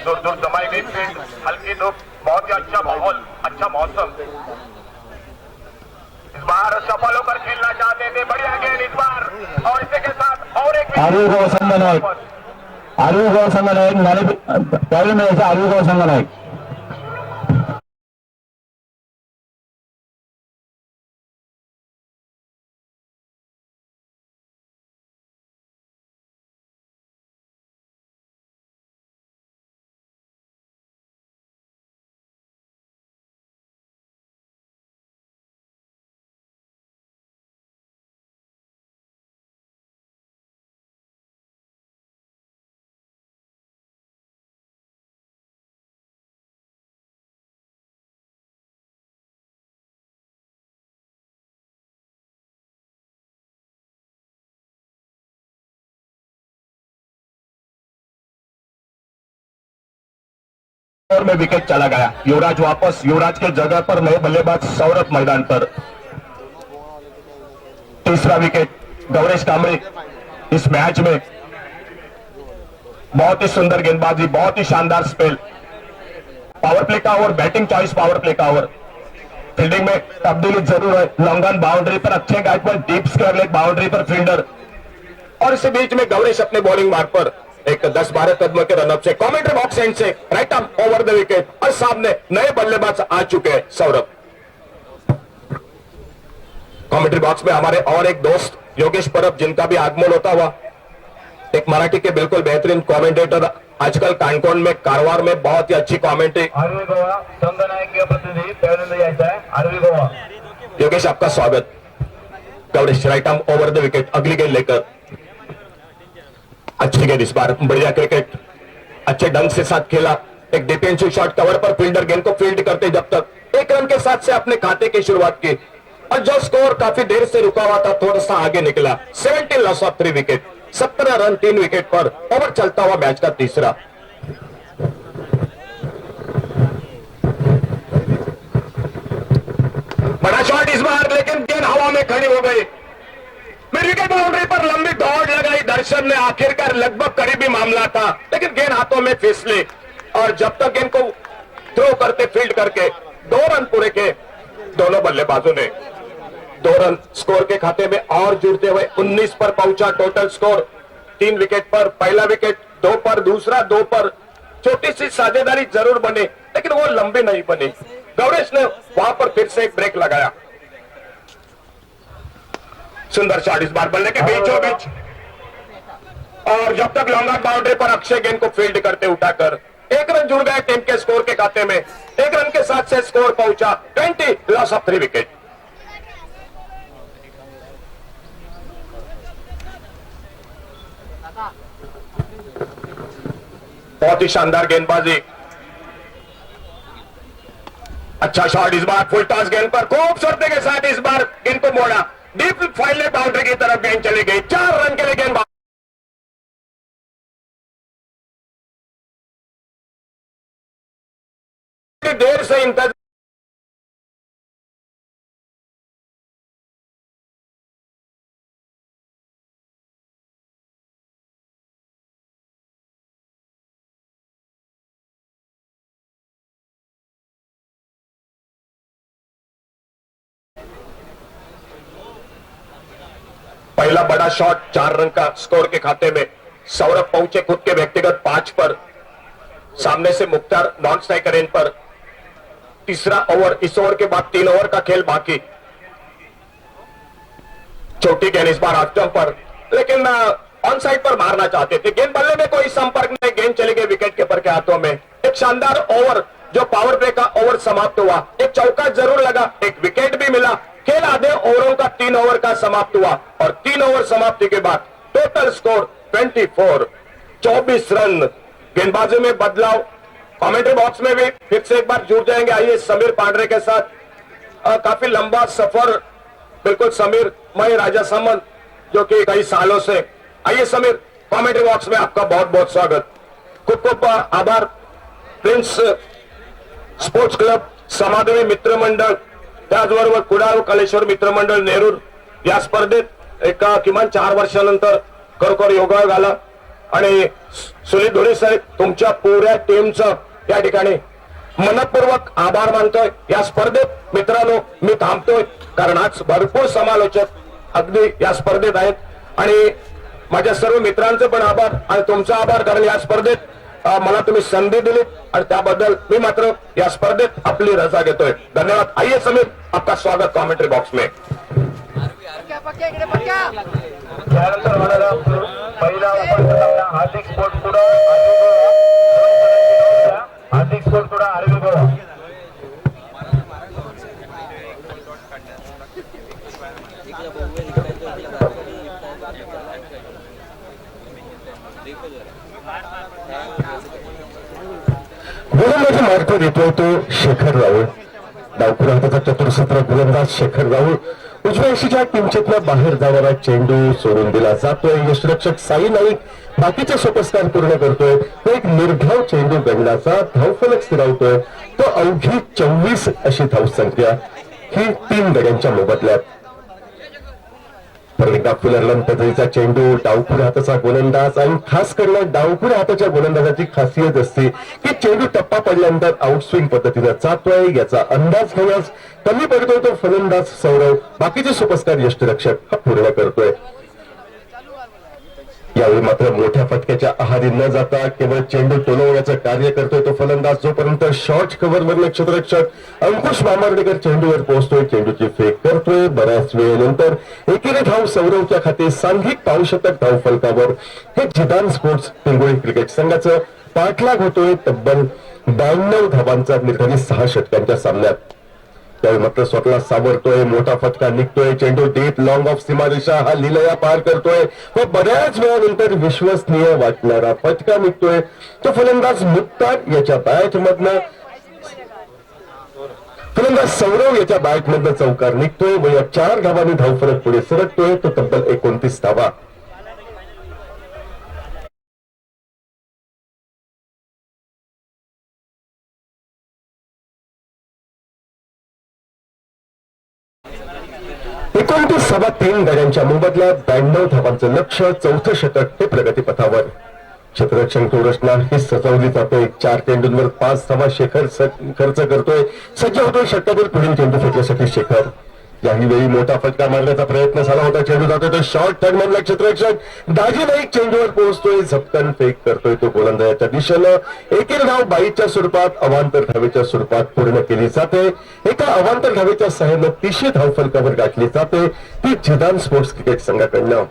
दूर दूर जमाई गई फील्ड, हल्की धूप, बहुत ही अच्छा माहौल, अच्छा मौसम। इस बार सफल होकर खेलना चाहते थे, बढ़िया गेंद इस बार, और इसी के साथ और एक आरवी गोवा संघनायक, आरवी गोवा संघनायक, पहले में आरवी गोवा संघनायक। ओवर में विकेट चला गया, युवराज वापस, युवराज के जगह पर नए बल्लेबाज सौरभ मैदान पर। तीसरा विकेट गौरीश कांबळे इस मैच में, बहुत ही सुंदर गेंदबाजी, बहुत ही शानदार स्पेल, पावर प्ले का over, batting choice power play का ओवर। फील्डिंग में तब्दीली जरूर है, लॉन्ग ऑन बाउंड्री पर अच्छे गाइड पर, डीप स्क्वायर लेग बाउंड्री पर फील्डर, और इसी बीच में गौरीश अपने बॉलिंग मार्क पर एक 10-12 कदमों के रनअप से कमेंट्री बॉक्स एंड से right arm over the wicket, और सामने नए बल्लेबाज आ चुके हैं सौरभ। कमेंट्री बॉक्स में हमारे और एक दोस्त योगेश परब, जिनका भी आगमन होता हुआ, एक मराठी के बिल्कुल बेहतरीन कमेंटेटर, आजकल कानकोन में, कारवार में बहुत ही अच्छी कमेंट्री। आरवी गोवा संघनायक प्रतिनिधी पहिल्यांदा यायचा आहे आरवी गोवा। योगेश, आपका स्वागत। Coverage right arm over the wicket, अगली गेंद लेकर। अच्छी गेंद इस बार, बढ़िया क्रिकेट, अच्छे ढंग से साथ खेला। एक डिफेंसिव शॉट कवर पर फील्डर गेंद को फील्ड करते जब तक 1 रन के साथ से अपने खाते की शुरुआत की, और जो स्कोर काफी देर से रुका हुआ था थोड़ा सा आगे निकला। 17 loss of 3 wicket, 17 run 3 wicket per. Over चलता हुआ मैच का तीसरा। बड़ा शॉट इस बार, लेकिन गेंद हवा में खड़ी हो गई। मिड विकेट बाउंड्री पर लंबी दौड़ लगाई दर्शन ने, आखिरकार लगभग करीबी मामला था, लेकिन गेंद हाथों में फिसली, और जब तक गेंद को थ्रो करते फील्ड करके 2 रन पूरे के दोनों बल्लेबाजों ने। 2 रन स्कोर के खाते में और जुड़ते हुए 19 पर पहुंचा टोटल स्कोर। 3 विकेट पर, पहला विकेट 2 पर, दूसरा 2 पर। छोटी सी साझेदारी जरूर बनी, लेकिन वो लंबी नहीं बनी। गौरेश ने वहां पर फिर से एक ब्रेक लगाया। सुंदर शॉट इस बार बल्ले के बीचों बीच, और जब तक लॉन्ग ऑन बाउंड्री पर अक्षय गेंद को फील्ड करते उठाकर 1 रन जुड़ गए टीम के स्कोर के खाते में। 1 रन के साथ से स्कोर पहुंचा 20 लॉस ऑफ 3 विकेट। बहुत ही शानदार गेंदबाजी, अच्छा शॉट इस बार, फुल टॉस गेंद पर खूबसूरती के साथ इस बार गेंद को मोड़ा, डीप फाइनल बाउंड्री की तरफ गेंद चली गई। 4 रन के लिए गेंद देर से इंतजार। पहला बड़ा शॉट 4 रन का स्कोर के खाते में। सौरभ पहुंचे खुद के व्यक्तिगत 5 पर, सामने से मुख्तार नॉन स्ट्राइकर एंड पर। तीसरा ओवर, इस ओवर के बाद 3 ओवर का खेल बाकी। छोटी गेंद इस बार ऑफ पर, लेकिन ऑन साइड पर मारना चाहते थे। गेंद बल्ले में कोई संपर्क नहीं, गेंद चली गई विकेट कीपर के हाथों में। एक शानदार ओवर जो पावर प्ले का ओवर समाप्त हुआ, एक चौका जरूर लगा, एक विकेट भी मिला। खेल आधे ओवरों का 3 ओवर का समाप्त हुआ, और 3 ओवर समाप्ति के बाद टोटल स्कोर 24 रन। गेंदबाजी में बदलाव, कमेंट्री बॉक्स में भी फिर से एक बार जुड़ जाएंगे। आइए समीर पांडरे के साथ। काफी लंबा सफर, बिल्कुल समीर मई राजा सामंत, जो कि कई सालों से। आइए समीर, कमेंट्री बॉक्स में आपका बहुत बहुत स्वागत। खूप खूप आभार। प्रिन्स स्पोर्ट्स क्लब, समादेवी मित्रमंडळ, त्याचबरोबर कुडाळ कलेश्वर मित्रमंडळ नेरूर या स्पर्धेत एका किमान 4 वर्षानंतर खरोखर योगायोग आला, आणि सुनील धोनी साहेब तुमच्या पुऱ्या टीमचं या ठिकाणी मनपूर्वक आभार मानतोय। या स्पर्धेत मित्रांनो मी थांबतोय, कारण आज भरपूर समालोचक अगदी या स्पर्धेत आहेत, आणि माझ्या सर्व मित्रांचे पण आभार आणि तुमचा आभार, कारण या स्पर्धेत मला तुम्ही संधी दिली, आणि त्याबद्दल मी मात्र या स्पर्धेत आपली रजा घेतोय। धन्यवाद। आइए समीर, आपका स्वागत कमेंट्री बॉक्स में। त्यानंतर होणारा पहिला सामना हार्दिक स्पोर्ट कुडा हार्दिक स्पोर्ट कुडा आरवी गोवा। गोलंदाजी मार्फत येतोय तो शेखर राहुल, डावखुरा हाताचा चतुर्सत्र गोलंदाज शेखर राहुल। उजव्या यशीच्या किंचितला बाहेर जाणारा चेंडू सोडून दिला जातोय। यष्टिरक्षक साई नाईक बाकीचे सोपस्कार पूर्ण करतोय, तो एक निर्धाव चेंडू गंडाचा धावफलक स्थिरावतोय। तो अवघी 24 अशी धावसंख्या ही 3 गड्यांच्या मोबदल्यात। परत एकदा फुलरलन पद्धतीचा चेंडू, डावखुऱ्या हाताचा गोलंदाज, आणि खास करून डावखुऱ्या हाताच्या गोलंदाजाची खासियत असते की चेंडू टप्पा पडल्यानंतर आउटस्विंग पद्धतीने जातोय याचा अंदाज घेण्यास कमी पडतोय तो फलंदाज सौरव। बाकीचे सुपरस्टार यष्टिरक्षक हा पूर्ण करतोय। यावेळी मात्र मोठ्या फटक्याच्या आहारी न जाता केवळ चेंडू टोलवण्याचं कार्य करतोय तो फलंदाज, जोपर्यंत शॉर्ट कव्हरवर क्षेत्ररक्षक अंकुश बांबर्डेकर चेंडूवर पोहोचतोय, चेंडूची फेक करतोय. बऱ्याच वेळेनंतर एकेरी धाव सौरवच्या खाते, सांघिक पावशतक धाव फलकावर हे जिदान स्पोर्ट्स पिंगोळी क्रिकेट संघाचं पाठलाग होतोय तब्बल 92 धावांचा निर्धारित 6 षटकांच्या सामन्यात. त्यावेळी मात्र स्वतःला सावरतोय, मोठा फटका निघतोय, चेंडू डीप लॉंग ऑफ सीमारेषा हा लीलया पार करतोय व बऱ्याच वेळानंतर विश्वसनीय वाटणारा फटका निघतोय. तो फलंदाज मुक्तार याच्या बॅट मधनं, फलंदाज सौरव याच्या बॅट मधनं चौकार निघतोय व या 4 धावांनी धावफलक पुढे सरकतोय. तो तब्बल 29 धावा. सव्वा 3 गड्यांच्या मोबदल्यात 92 धावांचं लक्ष्य, चौथं षटक ते प्रगतीपथावर. क्षेत्ररक्षण टोरसना ही सजवली जाते. 4 चेंडूंवर 5 धावा शेखर खर्च करतोय. सज्ज होतोय षटकातील पुढील चेंडू फेकण्यासाठी शेखर. याही वेळी मोठा फटका मारण्याचा प्रयत्न झाला होता, चेंडू जातोय तो शॉर्ट टर्नमॅनला क्षेत्ररक्षक दाजी नाईक चेंडूवर पोहोचतोय, झपकन फेक करतोय तो गोलंदाजाच्या दिशेनं. एकेरी धाव बाईच्या स्वरूपात, अवांतर धावेच्या स्वरूपात पूर्ण केली जाते. एका अवांतर धावेच्या सहाय्यानं 30 धाव फलकावर गाठली जाते ती जिदान स्पोर्ट्स क्रिकेट संघाकडनं.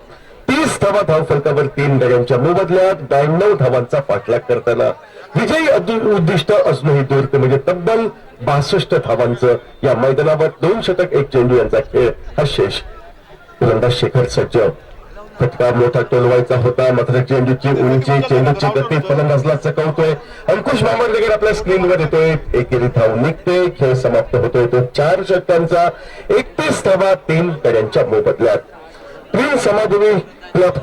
30 धावा धाव फलकावर 3 गड्यांच्या मोबदल्यात 92 धावांचा पाठलाग करताना विजयी उद्दिष्ट अजूनही दूर, म्हणजे तब्बल 62 धावांचं या मैदानावर 2 षटक 1 चेंडू यांचा खेळ हा शेष. फलंदाज शेखर सज्ज. फटका मोठा टोलवायचा होता, मात्र चेंडूची उंची, चेंडूची गती फलंदाजला चकवतोय. अंकुश बांबर्डेकर आपल्या स्क्रीनवर येतोय. एकेरी धाव निघते, खेळ समाप्त होतोय तो 4 षटकांचा. 31 धावा 3 गड्यांच्या मोबदल्यात. Prince Samadevi club,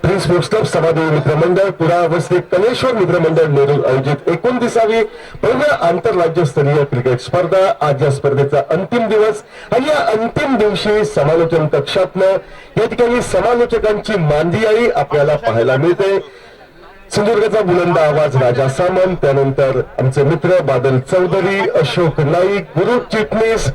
prince sports club Samadevi मित्रमंडळ पुरावस्थित कलेश्वर मित्रमंडळ नेरूळ आयोजित 29वी भव्य आंतरराज्यस्तरीय क्रिकेट स्पर्धा. आज या स्पर्धेचा अंतिम दिवस आणि या अंतिम दिवशी समालोचन कक्षातनं या ठिकाणी समालोचकांची मांदियाळी आपल्याला पाहायला मिळते. सिंधुदुर्गचा बुलंद आवाज राजा सामंत, त्यानंतर आमचे मित्र बादल चौधरी, अशोक नाईक, गुरु चिटणीस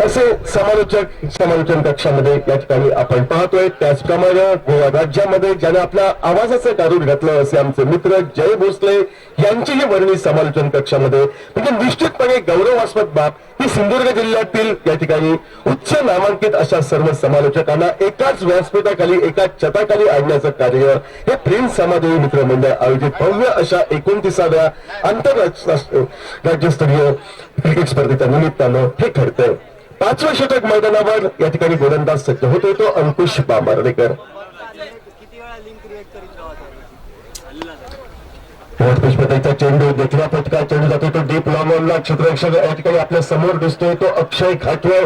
असे समालोचन कक्षामध्ये या ठिकाणी आपण पाहतोय. त्याचप्रमाणे गोवा राज्यामध्ये ज्याने आपल्या आवाजाचं कारूड घातलं असे आमचे मित्र जय भोसले यांचीही वर्णी समालोचन कक्षामध्ये, म्हणजे निश्चितपणे गौरवास्पद बाब ही सिंधुदुर्ग जिल्ह्यातील या ठिकाणी उच्च नामांकित अशा सर्व समालोचकांना एकाच व्यासपीठाखाली, एकाच छताखाली आणण्याचं कार्य हे प्रिन्स समादेवी मित्रमंडळ आयोजित भव्य अशा 29व्या आंतरराज्यस्तरीय क्रिकेट स्पर्धेच्या निमित्तानं हे घडतंय. 5वं षटक मैदानावर या ठिकाणी गोलंदाज सज्ज होतोय तो अंकुश बांबर्डेकर. चेंडू देखला फटका, चेंडू जातो तो डीप लॉंगॉनला, क्षेत्ररक्षक या ठिकाणी आपल्या समोर दिसतोय तो अक्षय घाटवे.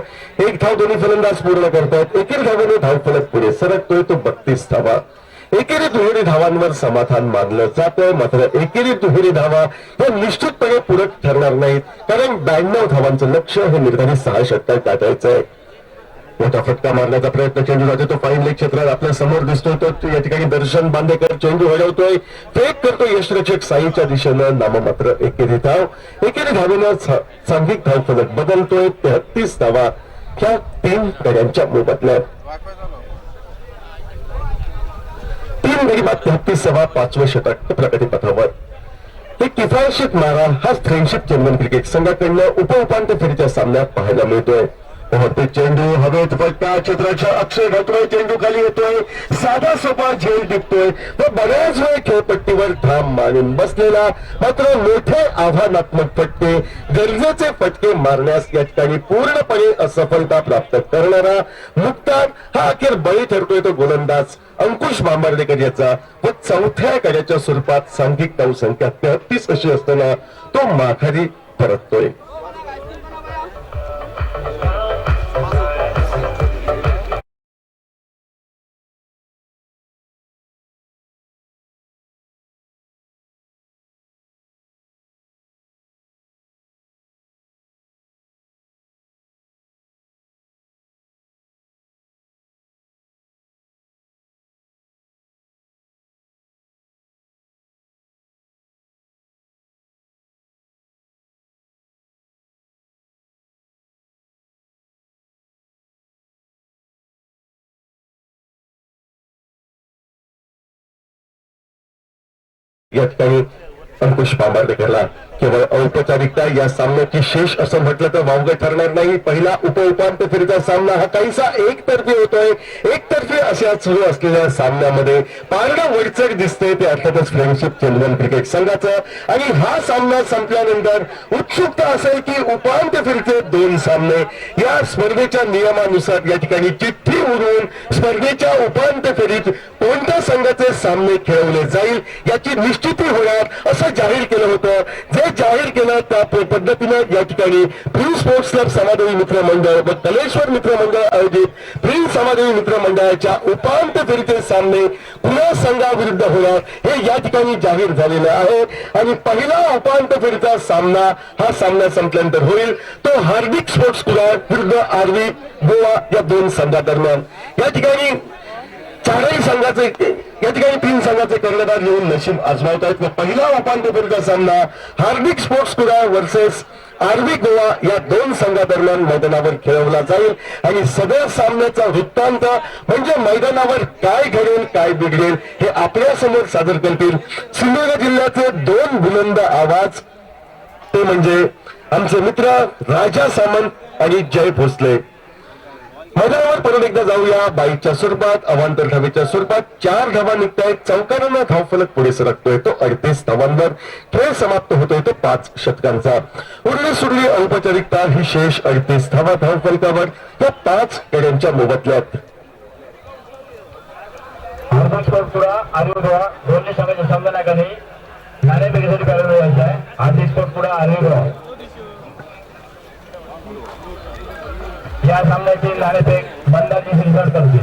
1 धाव दोन्ही फलंदाज पूर्ण करतात. एकेरी धावेने धाव फलक पुढे सरकतोय तो 32 धावा. एकेरी दुहेरी धावांवर समाधान मानलं जातं, मात्र एकेरी दुहेरी धावा हे निश्चितपणे पूरक ठरणार नाहीत, कारण 92 धावांचं लक्ष्य हे निर्धारित 6 षटकात गाठायचं आहे. मोठा फटका मारण्याचा प्रयत्न, चेंडू जातो तो फाईन लेग क्षेत्रात आपल्या समोर दिसतोय तो या ठिकाणी दर्शन बांदेकर चेंडू हलवतोय, फेक करतो यशरक्षक साईच्या दिशेनं. नाममात्र एकेरी धाव. एकेरी धावेनं सांघिक धाव फलक बदलतोय. 33 धावा ह्या 3 गड्यांच्या मोबदल्यात. 3 गडी बाद 33 5वं षटक प्रगतीपथावर. हे किफायतशीर मारा हा फ्रेंडशिप जर्मन क्रिकेट संघाकडनं उपउपांत्य फेरीच्या सामन्यात पाहायला मिळतोय. पोहते चेंडू हवेत फटका, क्षेत्ररक्षक अक्षय घातोय, चेंडू खाली येतोय, साधा सोपा झेल टिपतोय व बऱ्याच वेळ खेळपट्टीवर ठाम मारून बसलेला, मात्र मोठे आव्हानात्मक फटके, गरजेचे फटके मारण्यास या ठिकाणी पूर्णपणे असफलता प्राप्त करणारा मुक्तार हा अखेर बळी ठरतोय तो गोलंदाज अंकुश बांबर्डेकर याचा. व 4थ्या गड्याच्या स्वरूपात सांघिक धाव संख्या 33 अशी असताना तो माघारी परततोय. या ठिकाणी अंकुश पांबार्डेकरला केवळ औपचारिकता या सामन्याची शेष असं म्हटलं तर वावगं ठरणार नाही. पहिला उपांत्य फेरीचा सामना हा काहीसा एकतर्फी होतोय. एकतर्फी अशा सुरू असलेल्या सामन्यामध्ये पारडं वडचड दिसते ते अर्थातच फ्रेंडशिप चेंबूर क्रिकेट संघाचं. आणि हा सामना संपल्यानंतर उत्सुकता असेल की उपांत्य फेरीचे 2 सामने या स्पर्धेच्या नियमानुसार या ठिकाणी चिठ्ठी उडवून स्पर्धेच्या उपांत्य फेरीत कोणत्या संघाचे सामने खेळवले जाईल याची निश्चिती होणार असं जाहीर केलं होतं. जे जाहीर केलं त्या पद्धतीनं या ठिकाणी प्रिन्स स्पोर्ट्स क्लब समादेवी मित्र मंडळ व कलेश्वर मित्र मंडळ आयोजित प्रिन्स समादेवी मित्र मंडळाच्या उपांत्य फेरीचे सामने पुन्हा संघाविरुद्ध होणार हे या ठिकाणी जाहीर झालेलं आहे. आणि पहिला उपांत्य फेरीचा सामना हा सामना संपल्यानंतर होईल तो हार्दिक स्पोर्ट्स क्लब विरुद्ध आरवी गोवा या 2 संघादरम्यान. या ठिकाणी चारही संघाचे या ठिकाणी 3 संघाचे कर्णधार येऊन नशीब आजमावत आहेत. पहिला उपांत्य फेरीचा सामना हार्दिक स्पोर्ट्स कुडा वर्सेस आरवी गोवा या 2 संघादरम्यान मैदानावर खेळवला जाईल. आणि सदर सामन्याचा वृत्तांत म्हणजे मैदानावर काय घडेल काय बिघडेल हे आपल्या समोर सादर करतील सिंधुदुर्ग जिल्ह्याचे 2 बुलंद आवाज ते म्हणजे आमचे मित्र राजा सामंत आणि जय भोसले. मैदानावर परत एकदा जाऊया. बाईच्या स्वरूपात अवांतर धावेच्या स्वरूपात 4 धावा निघतायत. चौकारांना धावफलक पुढे सरकतोय तो 38 धावांवर. खेळ समाप्त होतोय तो 5 षटकांचा. उरली सुरली औपचारिकता ही शेष 38 धावा धावफलकावर त्या 5 गड्यांच्या मोबदल्यात. हार्दिक स्पोर्ट्स पुढा आर्वी गोवा दोन्ही संघाच्या संघनायकांनी नाणेफेकीसाठी पॅनल यायचं आहे. हार्दिक स्पोर्ट्स पुढा आर्वी गोवा या सामन्याची नाणेफेक बंदाची स्वीकार करते.